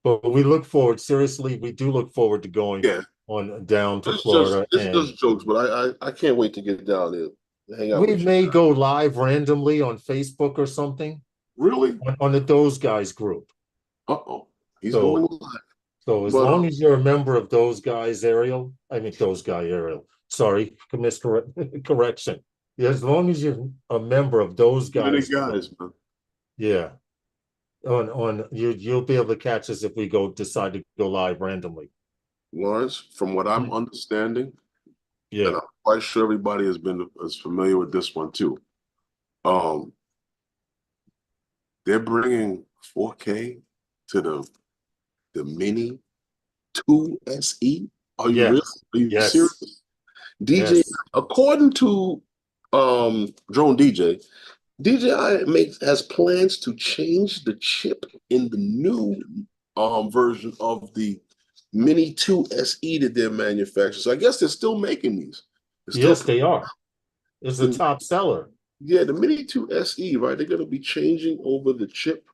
But we look forward, seriously, we do look forward to going on down to Florida. It's just jokes, but I can't wait to get down there. Hang out. We may go live randomly on Facebook or something. Really? On the Those Guys group. He's going live. So as long as you're a member of Those Guys, Ariel. Sorry, correction. Yeah, as long as you're a member of Those Guys. Man. Yeah. You'll be able to catch us if we decide to go live randomly. Lawrence, from what I'm understanding, and I'm quite sure everybody is familiar with this one too. They're bringing 4K to the Mini 2 SE. Are you really? Are you serious? DJ, according to Drone DJ, DJI has plans to change the chip in the new version of the Mini 2 SE that they're manufacturing. So I guess they're still making these. Yes, they are. It's the top seller. Yeah, the Mini 2 SE, right? They're going to be changing over the chip.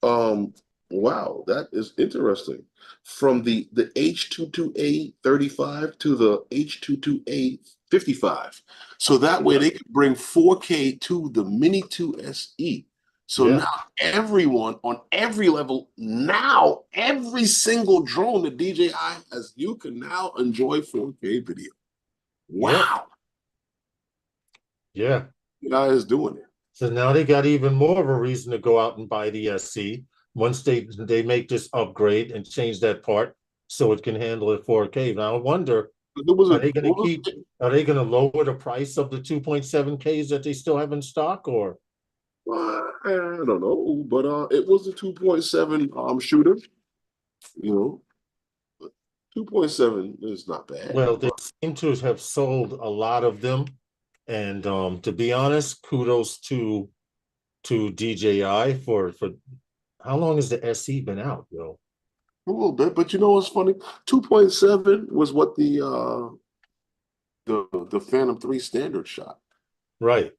Wow, that is interesting. From the H22A 35 to the H22A 55. So that way they can bring 4K to the Mini 2 SE. So now everyone on every level, now every single drone that DJI has, you can now enjoy 4K video. Wow. Yeah. DJI is doing it. So now they got even more of a reason to go out and buy the SC once they make this upgrade and change that part so it can handle it 4K. Now I wonder, are they going to lower the price of the 2.7Ks that they still have in stock, or? I don't know, but it was a 2.7 shooter. 2.7 is not bad. Well, they seem to have sold a lot of them, and to be honest, kudos to DJI for how long has the SE been out, yo? A little bit, but you know what's funny? 2.7 was what the Phantom 3 standard shot. Right.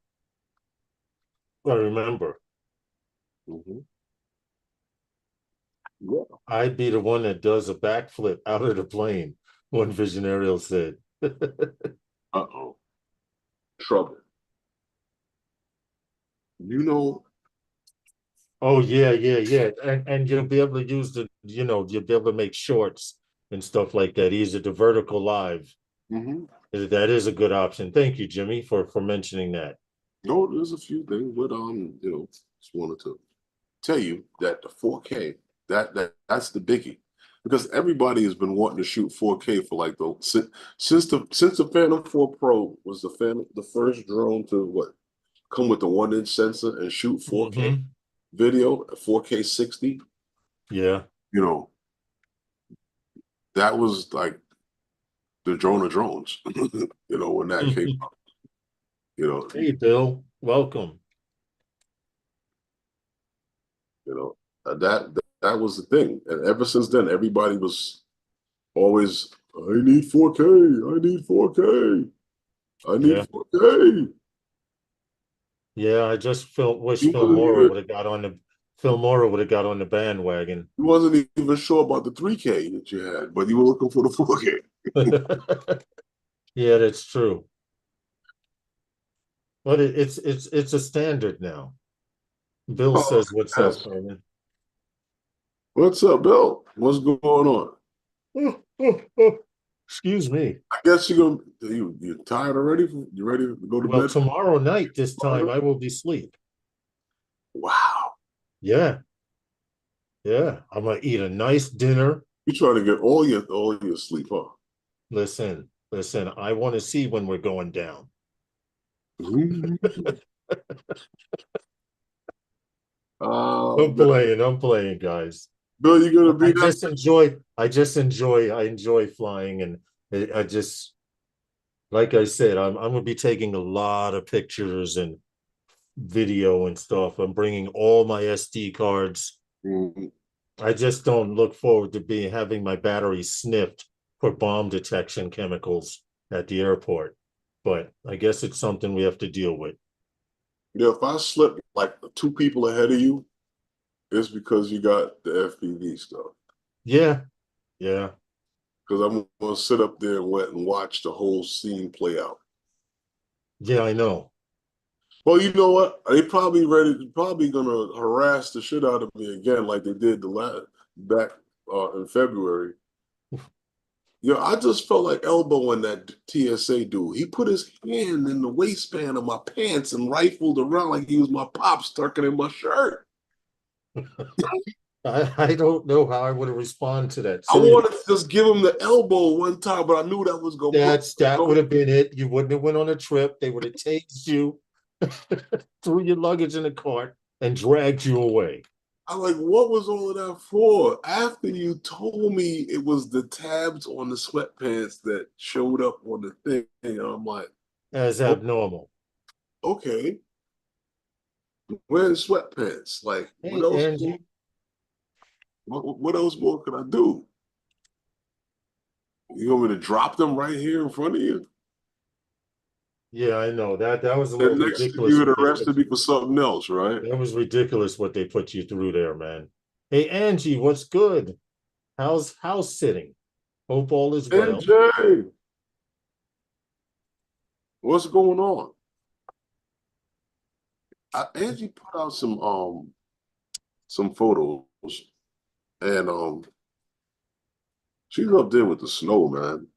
I remember. Yeah. I'd be the one that does a backflip out of the plane, one Visionarial said. Trouble. Oh, yeah. And you'll be able to use you'll be able to make shorts and stuff like that. Easy to vertical live. That is a good option. Thank you, Jimmy, for mentioning that. No, there's a few things, but just wanted to tell you that the 4K, that's the biggie, because everybody has been wanting to shoot 4K for since the Phantom 4 Pro was the first drone to come with the 1-inch sensor and shoot 4K video at 4K 60. Yeah, that was like the drone of drones. When that came out. Hey, Bill, welcome. That was the thing, and ever since then, everybody was always, I need 4K, I need 4K, I need 4K. Yeah, I just wish Filmora would have got on the bandwagon. He wasn't even sure about the 3K that you had, but you were looking for the 4K. Yeah, that's true. But it's a standard now. Bill says, "What's up, yes. Herman?" What's up, Bill? What's going on? Excuse me. I guess you're tired already? You ready to go to Well, bed? tomorrow night, this time, I will be asleep. Wow. Yeah. Yeah. I'm gonna eat a nice dinner. You trying to get all your sleep, huh? Listen, I want to see when we're going down. I'm playing, guys. Bill, you're gonna be I enjoy flying, and I just, like I said, I'm gonna be taking a lot of pictures and video and stuff. I'm bringing all my SD cards. I just don't look forward to having my battery sniffed for bomb detection chemicals at the airport. But I guess it's something we have to deal with. Yeah, if I slip like 2 people ahead of you, it's because you got the FPV stuff. Yeah. Yeah. Because I'm gonna sit up there and watch the whole scene play out. Yeah, I know. Well, you know what? They probably gonna harass the shit out of me again, like they did back in February. Yeah, I just felt like elbowing that TSA dude. He put his hand in the waistband of my pants and rifled around like he was my pops tucking in my shirt. I don't know how I would have responded to that. I wanted to just give him the elbow one time, but I knew that was going to that would have been it. You wouldn't have went on a trip. They would have tased you, threw your luggage in a cart, and dragged you away. I'm like, what was all of that for? After you told me it was the tabs on the sweatpants that showed up on the thing, and I'm like, as abnormal. Okay. Wearing sweatpants. Like, hey, what else? Angie. What else more could I do? You want me to drop them right here in front of you? Yeah, I know. That was a little ridiculous. You had arrested me for something else, right? That was ridiculous what they put you through there, man. Hey, Angie, what's good? How's house sitting? Hope all is well. Jay, what's going on? Angie put out some photos, and she's up there with the snow, man.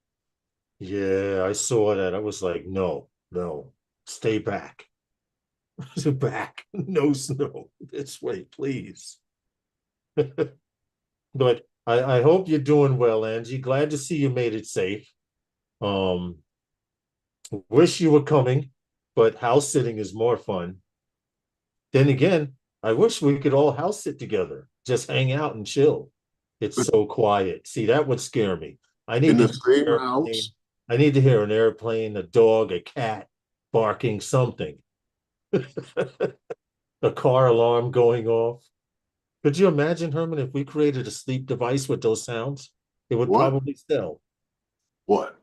Yeah, I saw that. I was like, no, stay back. Back. No snow. This way, please. But I hope you're doing well, Angie. Glad to see you made it safe. Wish you were coming, but house sitting is more fun. Then again, I wish we could all house sit together, just hang out and chill. It's so quiet. See, that would scare me. I need to hear an airplane, a dog, a cat barking, something. A car alarm going off. Could you imagine, Herman, if we created a sleep device with those sounds? It would probably sell. What?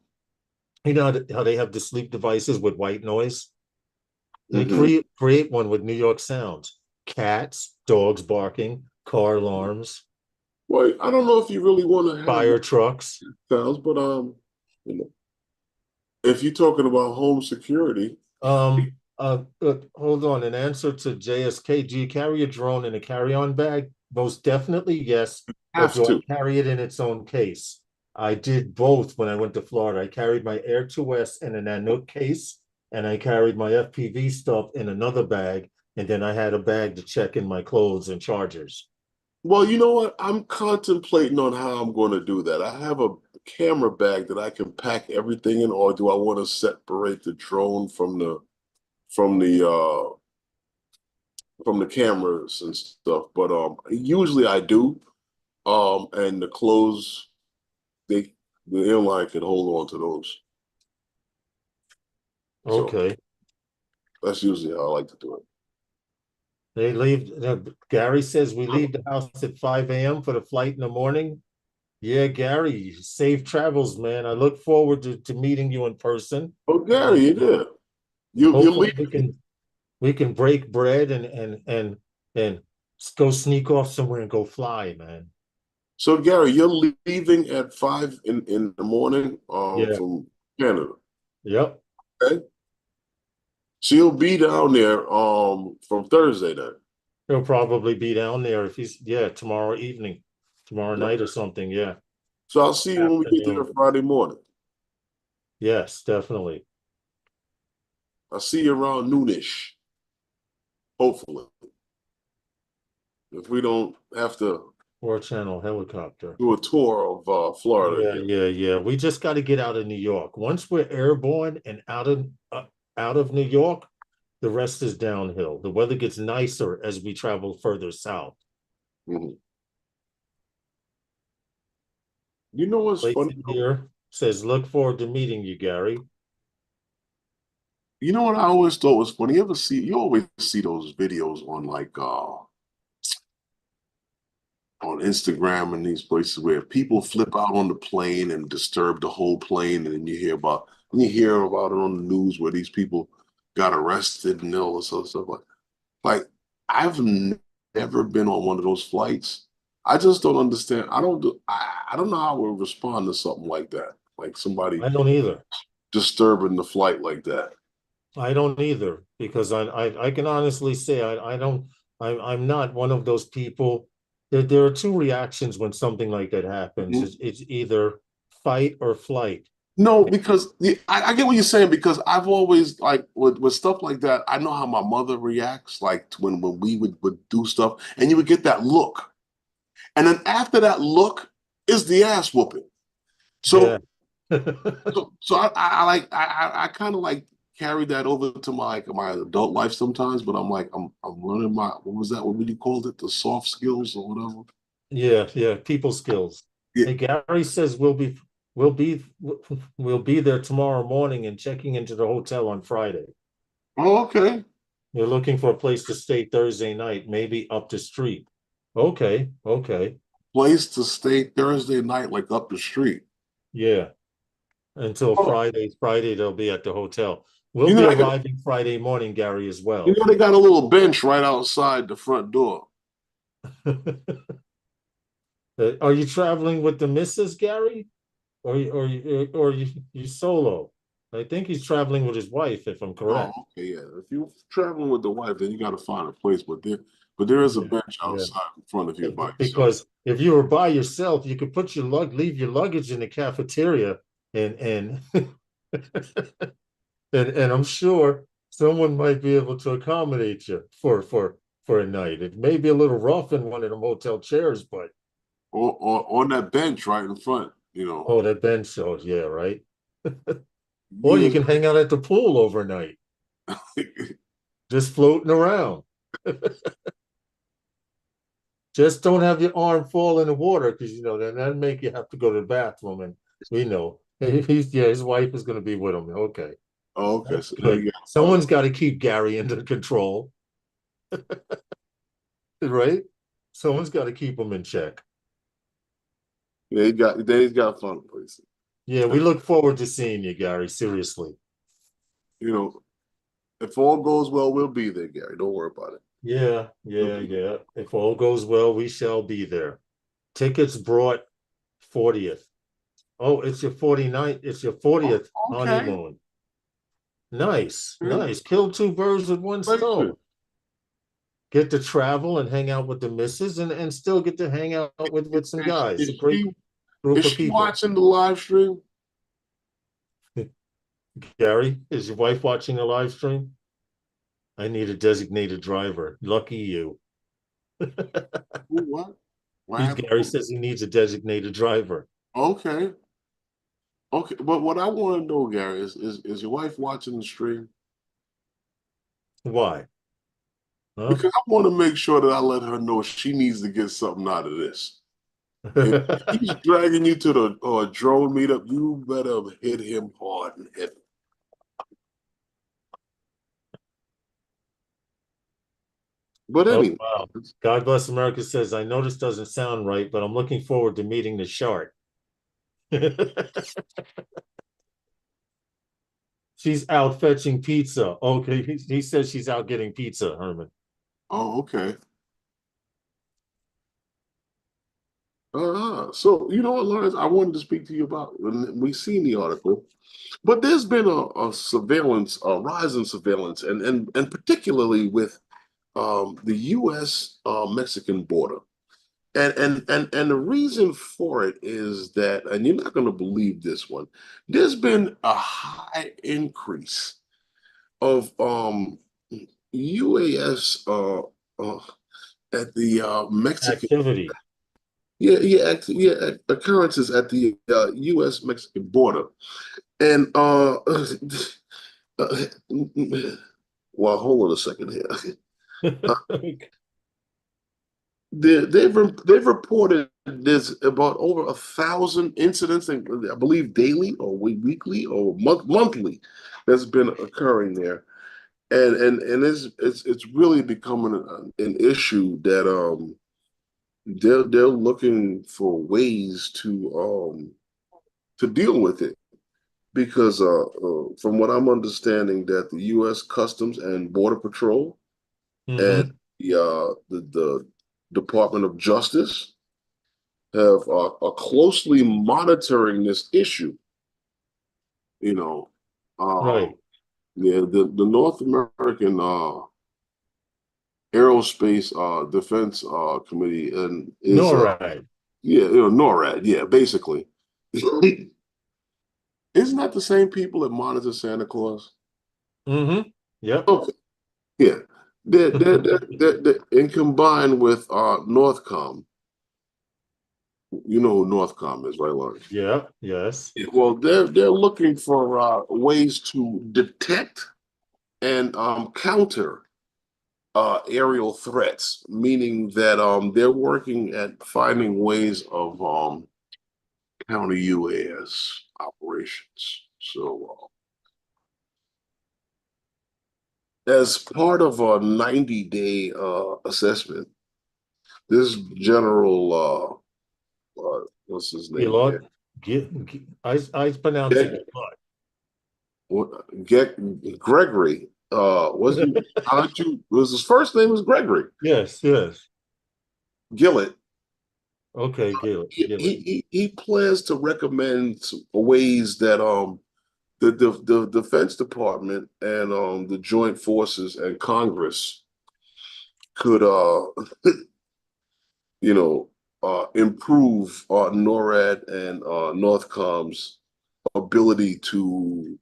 You know how they have the sleep devices with white noise? They create one with New York sounds. Cats, dogs barking, car alarms. Well, I don't know if you really want to have fire trucks sounds, but you know, if you're talking about home security. Hold on. In answer to JSK, do you carry a drone in a carry-on bag? Most definitely, yes. Have to carry it in its own case. I did both when I went to Florida. I carried my Air 2S in a Nanook case, and I carried my FPV stuff in another bag, and then I had a bag to check in my clothes and chargers. Well, you know what? I'm contemplating on how I'm going to do that. I have a camera bag that I can pack everything in, or do I want to separate the drone from the cameras and stuff? But usually I do. And the clothes, the airline can hold on to those. Okay. So that's usually how I like to do it. They leave. Gary says we leave the house at 5 a.m. for the flight in the morning. Yeah, Gary, safe travels, man. I look forward to meeting you in person. Oh, Gary, you did. We can break bread and go sneak off somewhere and go fly, man. So, Gary, you're leaving at 5 in the morning from Canada. Yep. Okay. So you'll be down there from Thursday then. He'll probably be down there if he's tomorrow evening, tomorrow night or something. Yeah. So I'll see you when we get there Friday morning. Yes, definitely. I'll see you around noonish. Hopefully. If we don't have to 4-channel helicopter. do a tour of Florida. Yeah. We just got to get out of New York. Once we're airborne and out of New York, the rest is downhill. The weather gets nicer as we travel further south. Mm-hmm. You know what's funny? Here says, look forward to meeting you, Gary. You know what I always thought was funny? You always see those videos on on Instagram and these places where people flip out on the plane and disturb the whole plane, and then you hear about it on the news where these people got arrested and all this other stuff. Like I've never been on one of those flights. I just don't understand. I don't know how I would respond to something like that. Like somebody I don't either disturbing the flight like that. I don't either, because I can honestly say I'm not one of those people. There are two reactions when something like that happens. Mm-hmm. It's either fight or flight. No, because I get what you're saying, because I've always, like, with stuff like that, I know how my mother reacts, like when we would do stuff, and you would get that look. And then after that look is the ass whooping. So, so I kind of like carry that over to my adult life sometimes, but I'm learning what would you call it? The soft skills or whatever. Yeah, people skills. Yeah. Hey, Gary says we'll be there tomorrow morning and checking into the hotel on Friday. Oh, okay. You're looking for a place to stay Thursday night, maybe up the street. Okay. Place to stay Thursday night, like up the street. Yeah. Until Friday they'll be at the hotel. We'll be arriving Friday morning, Gary, as well. You know, they got a little bench right outside the front door. Are you traveling with the missus, Gary? Or you solo? I think he's traveling with his wife, if I'm correct. Oh, okay, yeah. If you're traveling with the wife, then you got to find a place. But there is a bench outside in front of you by yourself. Because if you were by yourself, you could put leave your luggage in the cafeteria, and and I'm sure someone might be able to accommodate you for a night. It may be a little rough in one of the motel chairs, but or on that bench right in front, you know. Oh, that bench. Oh, yeah, right. Or you can hang out at the pool overnight, just floating around. Just don't have your arm fall in the water, because then that'd make you have to go to the bathroom. And we know his wife is going to be with him. Okay. Oh, okay. So someone's got to keep Gary under control, right? Someone's got to keep him in check. Yeah, he's got fun places. Yeah, we look forward to seeing you, Gary. Seriously. If all goes well, we'll be there, Gary. Don't worry about it. Yeah. If all goes well, we shall be there. Tickets brought 40th. Oh, it's your 49th. It's your 40th honeymoon. Nice. Kill two birds with one stone. Get to travel and hang out with the missus, and still get to hang out with some guys. A great group of people. Is she watching the live stream? Gary, is your wife watching the live stream? I need a designated driver. Lucky you. What? Gary says he needs a designated driver. Okay. But what I want to know, Gary, is your wife watching the stream? Why? Huh? Because I want to make sure that I let her know she needs to get something out of this. If he's dragging you to the drone meetup, you better hit him hard and heavy. But anyway. Oh, wow. God Bless America says, I know this doesn't sound right, but I'm looking forward to meeting the shark. She's out fetching pizza. Okay, he says she's out getting pizza, Herman. Oh, okay. So you know what, Lawrence, I wanted to speak to you about, and we've seen the article, but there's been a rise in surveillance, and particularly with the U.S. Mexican border. And the reason for it is that, and you're not going to believe this one, there's been a high increase of UAS at the Mexican activity. Occurrences at the U.S. Mexican border, and well, hold on a second here. They've reported there's about over 1,000 incidents, I believe daily or weekly or monthly, that's been occurring there, and it's really becoming an issue that they're looking for ways to deal with it, because from what I'm understanding, that the U.S. Customs and Border Patrol and the Department of Justice are closely monitoring this issue. You know, right. Yeah, the North American Aerospace Defense Committee and is NORAD. NORAD, yeah, basically. Isn't that the same people that monitor Santa Claus? Yep. Okay. Yeah. They're and combined with Northcom. You know who Northcom is, right, Lauren? Yeah, yes. Well, they're looking for ways to detect and counter aerial threats, meaning that they're working at finding ways of counter UAS operations. So, as part of a 90-day assessment, this general what's his name? I pronounce it Gregory. Was his first name was Gregory? Yes. Gillett. Okay, Gillett. He plans to recommend ways that the Defense Department and the Joint Forces and Congress could improve NORAD and Northcom's ability to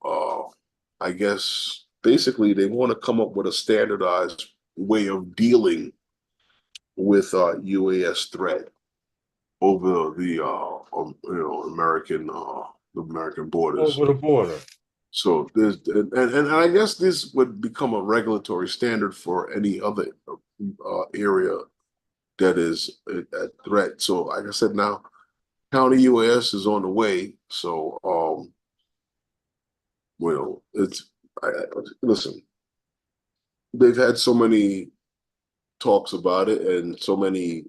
I guess basically they want to come up with a standardized way of dealing with UAS threat over the American borders. Over the border. So there's and I guess this would become a regulatory standard for any other area that is a threat. So like I said, now counter UAS is on the way. So listen, they've had so many talks about it, and so many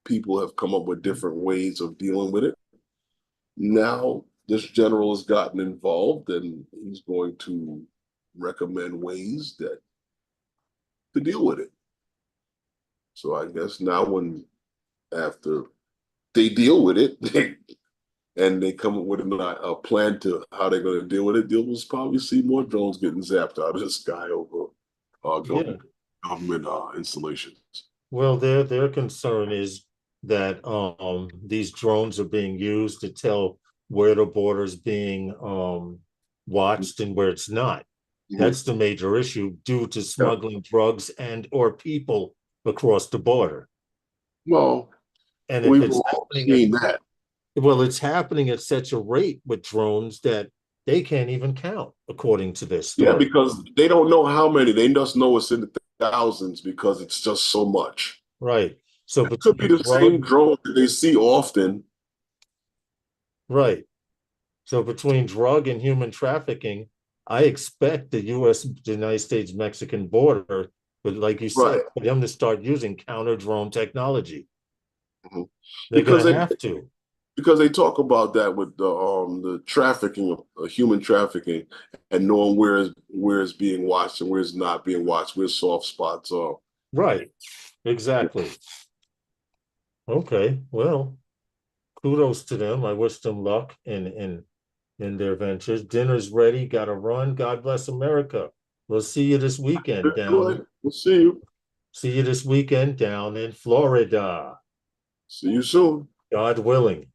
people have come up with different ways of dealing with it. Now this general has gotten involved, and he's going to recommend ways to deal with it. So I guess now after they deal with it, and they come up with a plan to how they're going to deal with it, you'll probably see more drones getting zapped out of the sky over government installations. Well, their concern is that these drones are being used to tell where the border is being watched and where it's not. That's the major issue due to smuggling drugs and or people across the border. Well, and we've all seen that. Well, it's happening at such a rate with drones that they can't even count, according to this story. Yeah, because they don't know how many. They just know it's in the thousands because it's just so much. Right. So it could be the same drone that they see often. Right. So between drug and human trafficking, I expect the United States Mexican border, but like you said, for them to start using counter drone technology. They're going to have to. Because they talk about that with the trafficking of human trafficking and knowing where it's being watched and where it's not being watched, where soft spots are. Right. Exactly. Okay. Well, kudos to them. I wish them luck in their ventures. Dinner's ready. Got to run. God bless America. We'll see you this weekend. We'll see you. See you this weekend down in Florida. See you soon. God willing.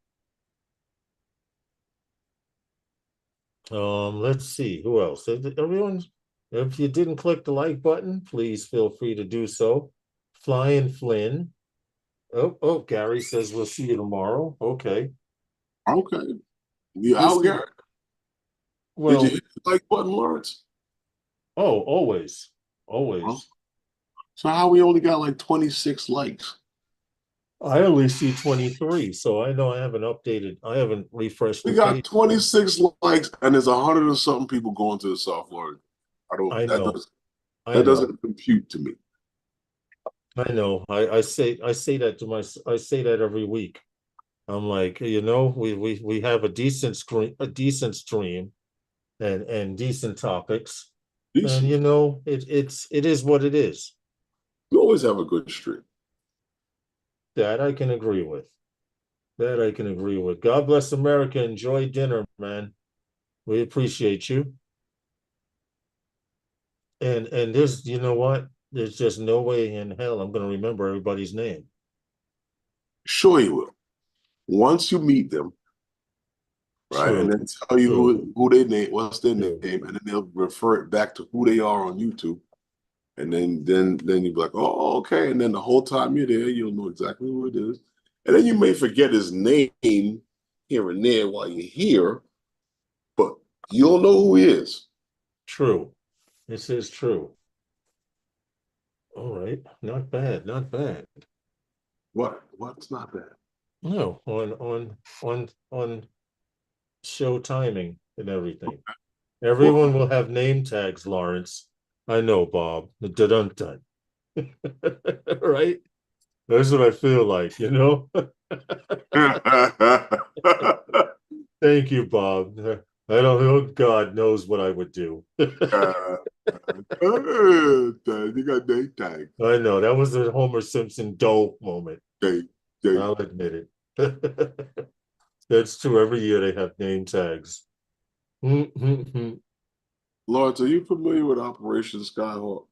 Let's see who else. Everyone, if you didn't click the like button, please feel free to do so. Flying Flynn. Oh, Gary says we'll see you tomorrow. Okay. Okay. You out, Gary? Well, did you hit the like button, Lawrence? Oh, always. Huh? So how we only got like 26 likes? I only see 23, so I know I haven't refreshed. We got 26 likes, and there's 100 and something people going to the South Florida. That doesn't compute to me. I know. I say that every week. I'm like, we have a decent stream and decent topics. Decent. And it is what it is. You always have a good stream. That I can agree with. God bless America. Enjoy dinner, man. We appreciate you. And there's, you know what? There's just no way in hell I'm going to remember everybody's name. Sure you will. Once you meet them, right, and then tell you who they name, what's their name, and then they'll refer it back to who they are on YouTube. And then you'll be like, oh, okay. And then the whole time you're there, you'll know exactly who it is. And then you may forget his name here and there while you're here, but you'll know who he is. True. This is true. All right. Not bad. What's not bad? No, on show timing and everything. Everyone will have name tags, Lawrence. I know, Bob. The dun-dun. Right? That's what I feel like, Thank you, Bob. I don't know. God knows what I would do. You got name tag. I know. That was a Homer Simpson Doe moment. I'll admit it. That's true. Every year they have name tags. Lawrence, are you familiar with Operation Skyhawk?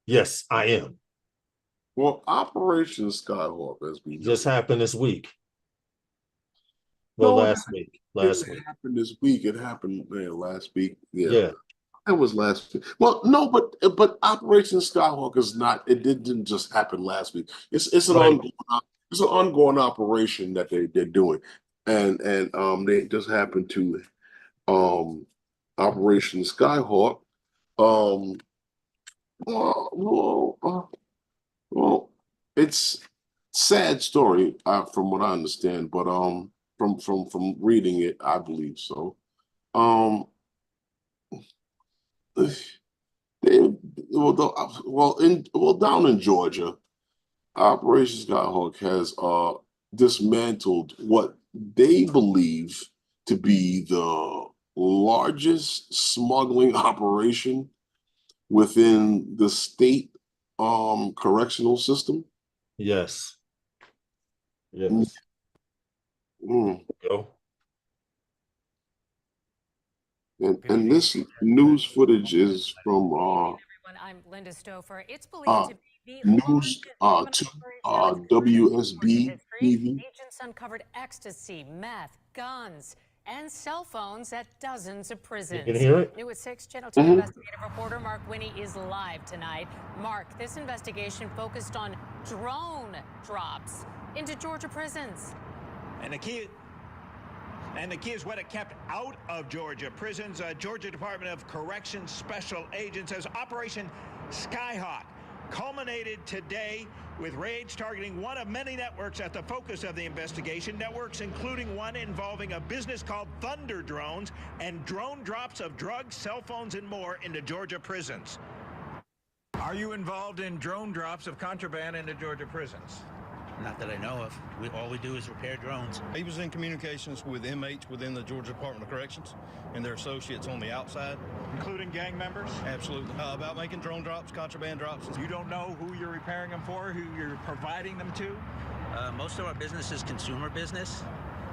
Yes, I am. Well, Operation Skyhawk, as we know, just happened this week. Well, last week. It happened this week. It happened last week. Yeah. It was last week. Well, no, but Operation Skyhawk is not. It didn't just happen last week. It's an ongoing operation that they're doing, and they just happened to Operation Skyhawk. Well, it's sad story from what I understand, but from reading it, I believe so. Down in Georgia, Operation Skyhawk has dismantled what they believe to be the largest smuggling operation within the state correctional system. Yes. Go. And this news footage is from I'm Linda Stouffer. It's believed to be the news to WSB-TV. Agents uncovered ecstasy, meth, guns, and cell phones at dozens of prisons. You can hear it? New at 6, Channel 2 investigative reporter Mark Winnie is live tonight. Mark, this investigation focused on drone drops into Georgia prisons. And the key is what it kept out of Georgia prisons. Georgia Department of Corrections Special Agents says Operation Skyhawk culminated today with raids targeting one of many networks at the focus of the investigation. Networks including one involving a business called Thunder Drones and drone drops of drugs, cell phones, and more into Georgia prisons. Are you involved in drone drops of contraband into Georgia prisons? Not that I know of. All we do is repair drones. He was in communications with inmates within the Georgia Department of Corrections and their associates on the outside. Including gang members? Absolutely. About making drone drops, contraband drops. You don't know who you're repairing them for, who you're providing them to? Most of our business is consumer business.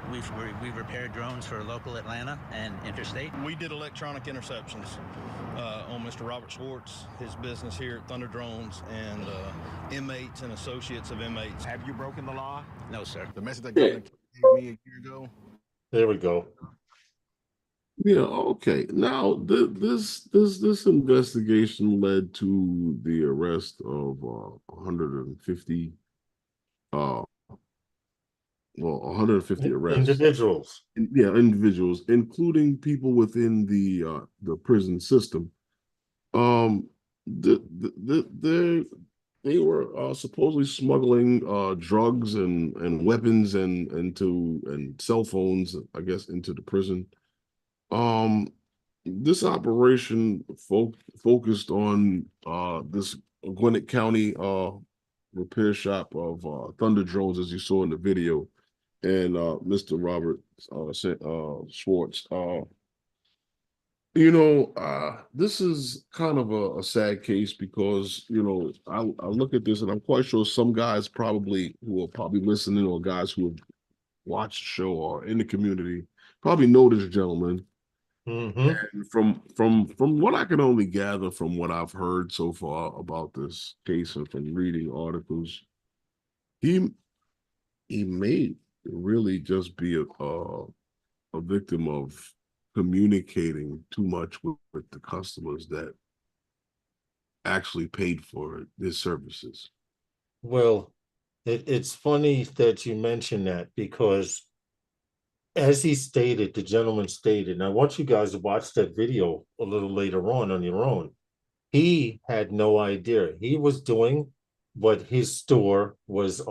We've repaired drones for local Atlanta and interstate. We did electronic interceptions on Mr. Robert Schwartz, his business here at Thunder Drones, and inmates and associates of inmates. Have you broken the law? No, sir. The message that Governor gave me a year ago. There we go. Yeah, okay. Now this investigation led to the arrest of 150 arrests. Individuals. Yeah, individuals, including people within the prison system. They were supposedly smuggling drugs and weapons and cell phones, I guess, into the prison. This operation focused on this Gwinnett County repair shop of Thunder Drones, as you saw in the video, and Mr. Robert Schwartz. This is kind of a sad case because, I look at this and I'm quite sure some guys who are probably listening, or guys who have watched the show or in the community probably know this gentleman. Mm-hmm. And from what I can only gather from what I've heard so far about this case and from reading articles, he may really just be a victim of communicating too much with the customers that actually paid for his services. Well, it's funny that you mention that, because as he stated, the gentleman stated, and I want you guys to watch that video a little later on your own. He had no idea. He was doing what his store was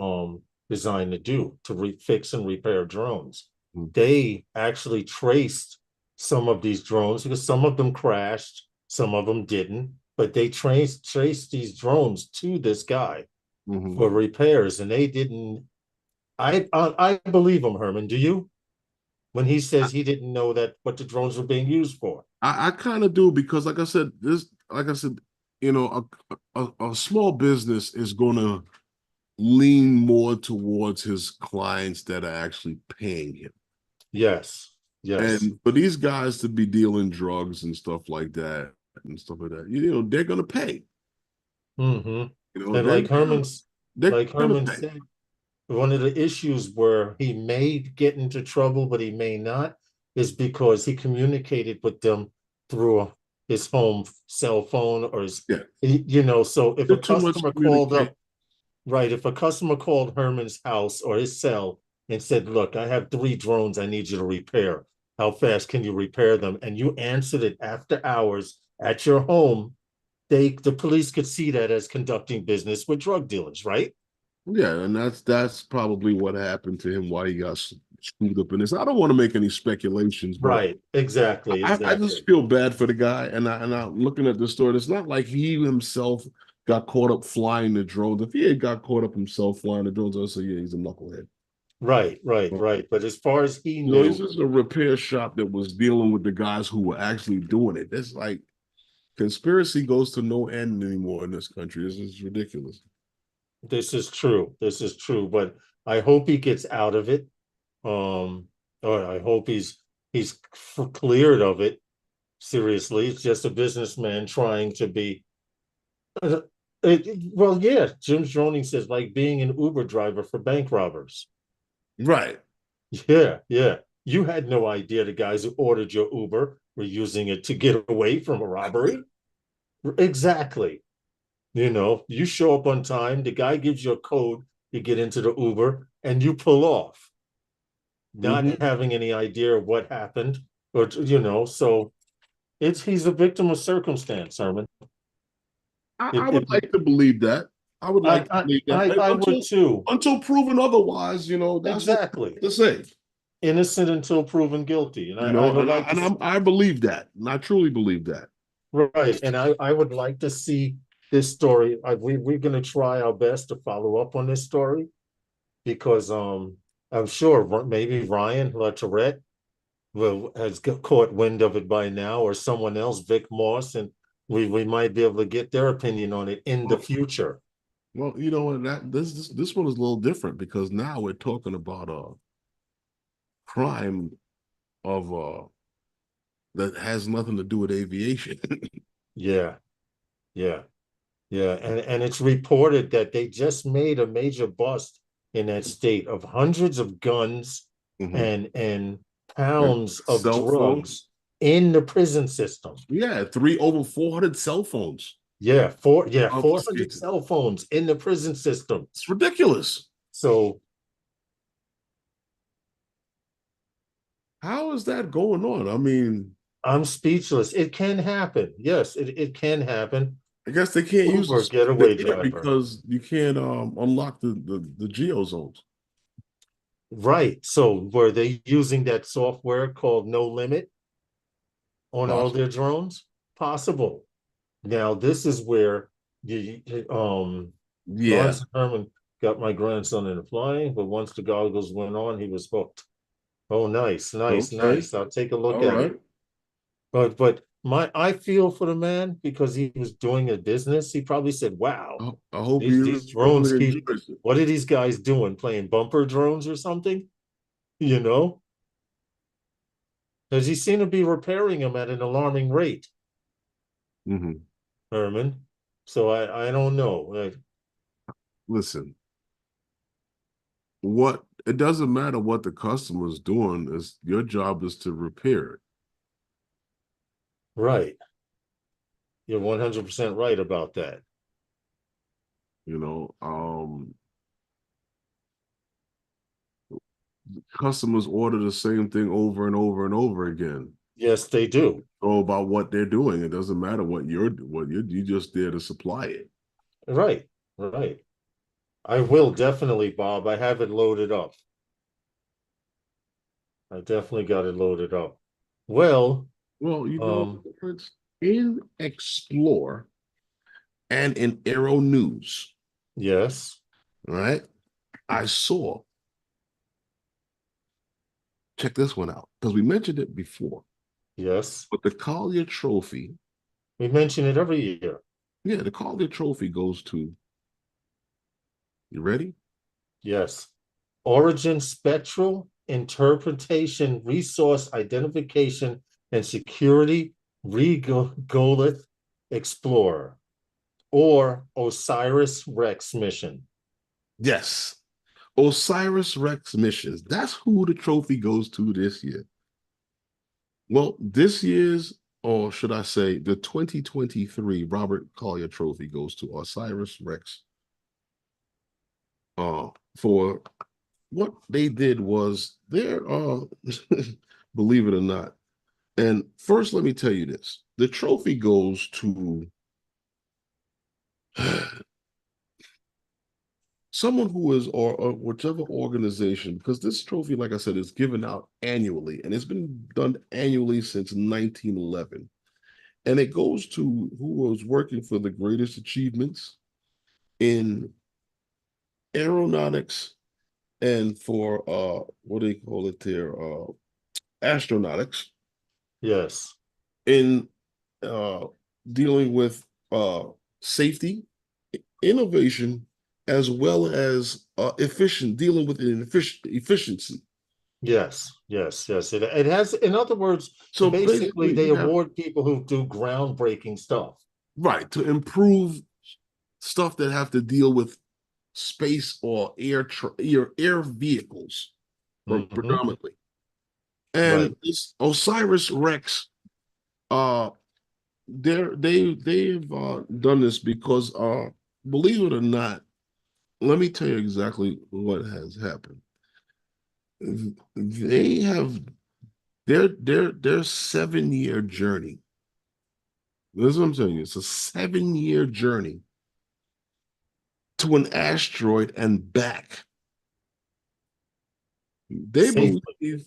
designed to do, to fix and repair drones. Mm-hmm. They actually traced some of these drones, because some of them crashed, some of them didn't, but they traced these drones to this guy for repairs, and they didn't. I believe him, Herman. Do you? When he says he didn't know that what the drones were being used for. I kind of do, because like I said, a small business is gonna lean more towards his clients that are actually paying him. Yes. And for these guys to be dealing drugs and stuff like that, they're gonna pay. Mm-hmm. And like Herman said, one of the issues where he may get into trouble, but he may not, is because he communicated with them through his home cell phone or his, so if a customer called up, if a customer called Herman's house or his cell and said, look, I have 3 drones I need you to repair. How fast can you repair them? And you answered it after hours at your home, the police could see that as conducting business with drug dealers, right? Yeah, and that's probably what happened to him, why he got screwed up in this. I don't want to make any speculations, but right, exactly. I just feel bad for the guy, and I'm looking at the story. It's not like he himself got caught up flying the drones. If he had got caught up himself flying the drones, I'd say, yeah, he's a knucklehead. Right. But as far as he knew, this is a repair shop that was dealing with the guys who were actually doing it. It's like conspiracy goes to no end anymore in this country. This is ridiculous. This is true, but I hope he gets out of it. Or I hope he's cleared of it. Seriously, it's just a businessman trying to be. Jim Droning says, like being an Uber driver for bank robbers. Right. Yeah. You had no idea the guys who ordered your Uber were using it to get away from a robbery. Exactly. You show up on time, the guy gives you a code, you get into the Uber, and you pull off, not having any idea of what happened, or so he's a victim of circumstance, Herman. I would like to believe that. I would like to believe that. I would too. Until proven otherwise, that's exactly to say. Innocent until proven guilty. And I believe that. And I truly believe that. Right. And I would like to see this story. We're going to try our best to follow up on this story, because I'm sure maybe Ryan LaTourette has caught wind of it by now, or someone else, Vic Moss, and we might be able to get their opinion on it in the future. Well, this one is a little different, because now we're talking about crime of that has nothing to do with aviation. Yeah, yeah, yeah. And it's reported that they just made a major bust in that state of hundreds of guns and pounds of cell drugs phones in the prison system. Yeah, over 400 cell phones. Yeah, 400 cell phones in the prison system. It's ridiculous. So how is that going on? I mean, I'm speechless. It can happen. Yes, it can happen. I guess they can't use Uber getaway driver because you can't unlock the geo zones. Right. So were they using that software called No Limit on all their drones? Possible. Now this is where Lawrence Herman got my grandson into flying, but once the goggles went on, he was hooked. Oh, nice. I'll take a look at it. But I feel for the man because he was doing a business. He probably said, wow, I hope these drones keep, what are these guys doing? Playing bumper drones or something? You know? Because he seemed to be repairing them at an alarming rate. Herman. So I don't know. Listen, it doesn't matter what the customer's doing, is your job is to repair it. Right. You're 100% right about that. You know, customers order the same thing over and over and over again. Yes, they do. About what they're doing. It doesn't matter what you're just there to supply it. Right. I will definitely, Bob. I have it loaded up. I definitely got it loaded up. Well, you know, it's in Explore and in Aero News. Yes. Right. I saw. Check this one out, because we mentioned it before. Yes. But the Collier Trophy. We mention it every year. Yeah, the Collier Trophy goes to. You ready? Yes. Origin Spectral Interpretation Resource Identification and Security Regolith Explorer, or Osiris-Rex mission. Yes. Osiris-Rex missions. That's who the trophy goes to this year. Well, this year's, or should I say, the 2023 Robert Collier Trophy goes to Osiris-Rex. For what they did was their, believe it or not. And first, let me tell you this: the trophy goes to someone who is, or whichever organization, because this trophy, like I said, is given out annually, and it's been done annually since 1911. And it goes to who was working for the greatest achievements in aeronautics and for what do they call it there? Astronautics. Yes. In dealing with safety, innovation, as well as dealing with efficiency. Yes. It has, in other words, so basically they award people who do groundbreaking stuff. Right, to improve stuff that have to deal with space or air vehicles, predominantly. And this Osiris-Rex, they've done this because, believe it or not, let me tell you exactly what has happened. They have their 7-year journey. This is what I'm telling you. It's a 7-year journey to an asteroid and back. They believe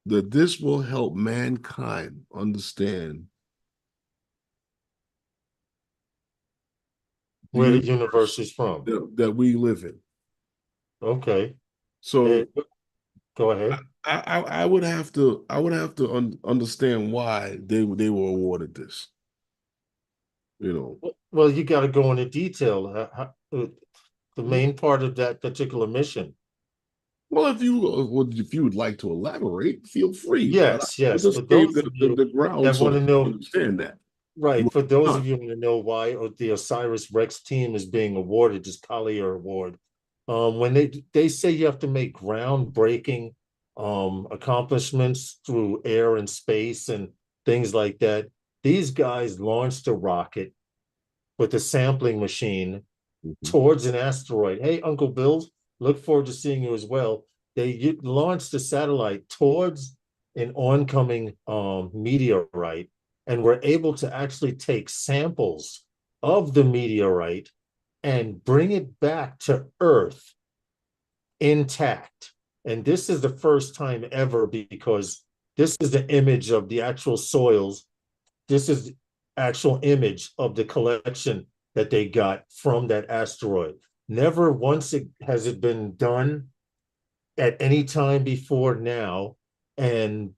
that this will help mankind understand where the universe is from that we live in. Okay. So go ahead. I would have to understand why they were awarded this. You know. Well, you got to go into detail. The main part of that particular mission. Well, if you would like to elaborate, feel free. Yes, yes. Just For those of you the ground that so want to that know, you understand that. right? For those of you who want to know why the Osiris-Rex team is being awarded this Collier Award, when they say you have to make groundbreaking accomplishments through air and space and things like that, these guys launched a rocket with a sampling machine towards an asteroid. Hey, Uncle Bill, look forward to seeing you as well. They launched a satellite towards an oncoming meteorite and were able to actually take samples of the meteorite and bring it back to Earth intact. And this is the first time ever, because this is the image of the actual soils. This is the actual image of the collection that they got from that asteroid. Never once has it been done at any time before now. And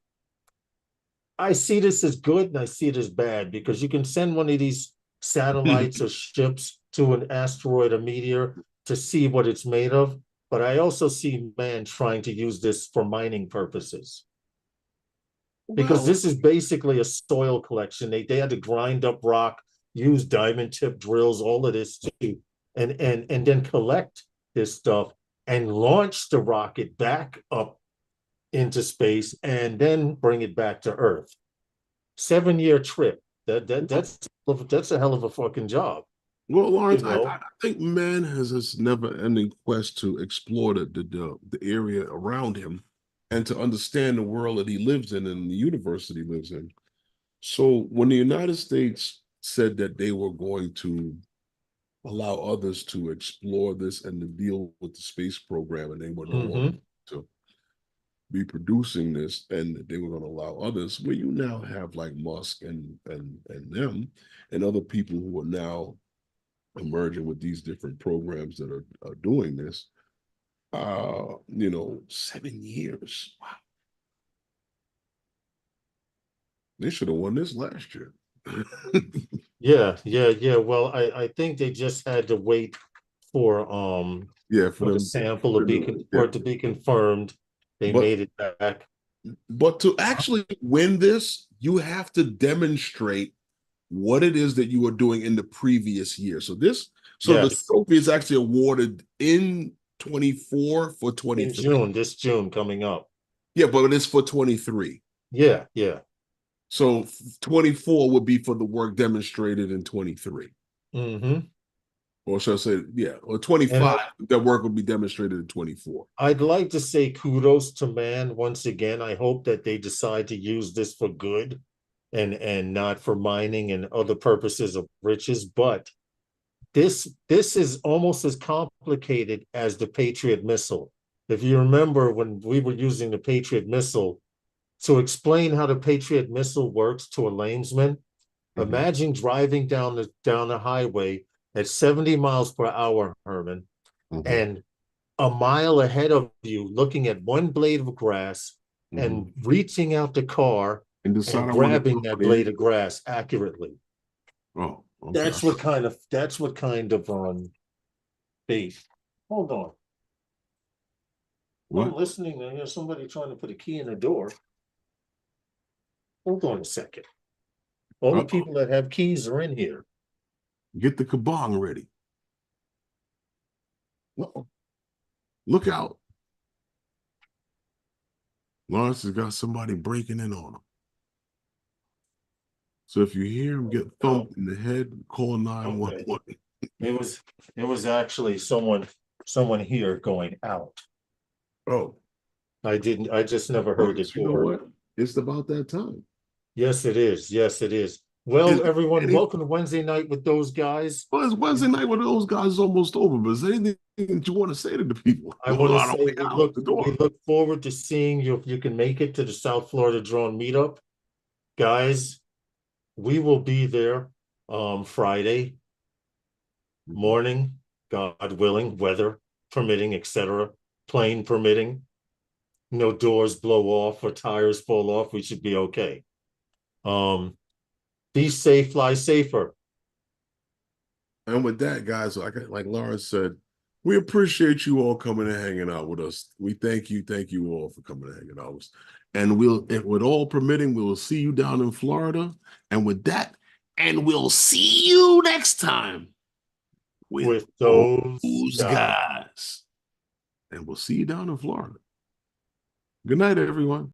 I see this as good and I see it as bad, because you can send one of these satellites or ships to an asteroid or meteor to see what it's made of. But I also see man trying to use this for mining purposes. Because this is basically a soil collection. They had to grind up rock, use diamond tip drills, all of this to and then collect this stuff and launch the rocket back up into space and then bring it back to Earth. 7-year trip. That's a hell of a fucking job. Well, Lawrence, I think man has this never-ending quest to explore the area around him and to understand the world that he lives in and the universe that he lives in. So when the United States said that they were going to allow others to explore this and to deal with the space program, and they were no longer to be producing this, and they were going to allow others, where you now have like Musk and them and other people who are now emerging with these different programs that are doing this. 7 years. Wow. They should have won this last year. Yeah. Well, I think they just had to wait for the sample to be confirmed. They made it back. But to actually win this, you have to demonstrate what it is that you were doing in the previous year. So the trophy is actually awarded in 24 for 23. In June, this June coming up. Yeah, but it's for 23. Yeah. So 24 would be for the work demonstrated in 23. Or should I say, or 25, that work would be demonstrated in 24. I'd like to say kudos to man once again. I hope that they decide to use this for good and not for mining and other purposes of riches. But this is almost as complicated as the Patriot missile. If you remember when we were using the Patriot missile, to explain how the Patriot missile works to a layman, imagine driving down the highway at 70 miles per hour, Herman, and a mile ahead of you, looking at one blade of grass and reaching out the car and grabbing that blade of grass accurately. Oh, okay. That's what kind of bait. Hold on. What? I'm listening. I hear somebody trying to put a key in the door. Hold on a second. All the people that have keys are in here. Get the kabong ready. Look out. Lawrence has got somebody breaking in on him. So if you hear him get thumped in the head, call 911. It was actually someone here going out. Oh. I just never heard it before. You know what? It's about that time. Yes, it is. Well, everyone, welcome to Wednesday night with those guys. Well, it's Wednesday night with those guys is almost over, but is there anything that you want to say to the people? I want to say we look forward to seeing you if you can make it to the South Florida Drone Meetup. Guys, we will be there Friday morning, God willing, weather permitting, etc., plane permitting. No doors blow off or tires fall off. We should be okay. Be safe, fly safer. And with that, guys, like Lawrence said, We appreciate you all coming and hanging out with us. We thank you all for coming and hanging out with us. And with all permitting, we will see you down in Florida. And with that, and we'll see you next time with those guys. And we'll see you down in Florida. Good night, everyone.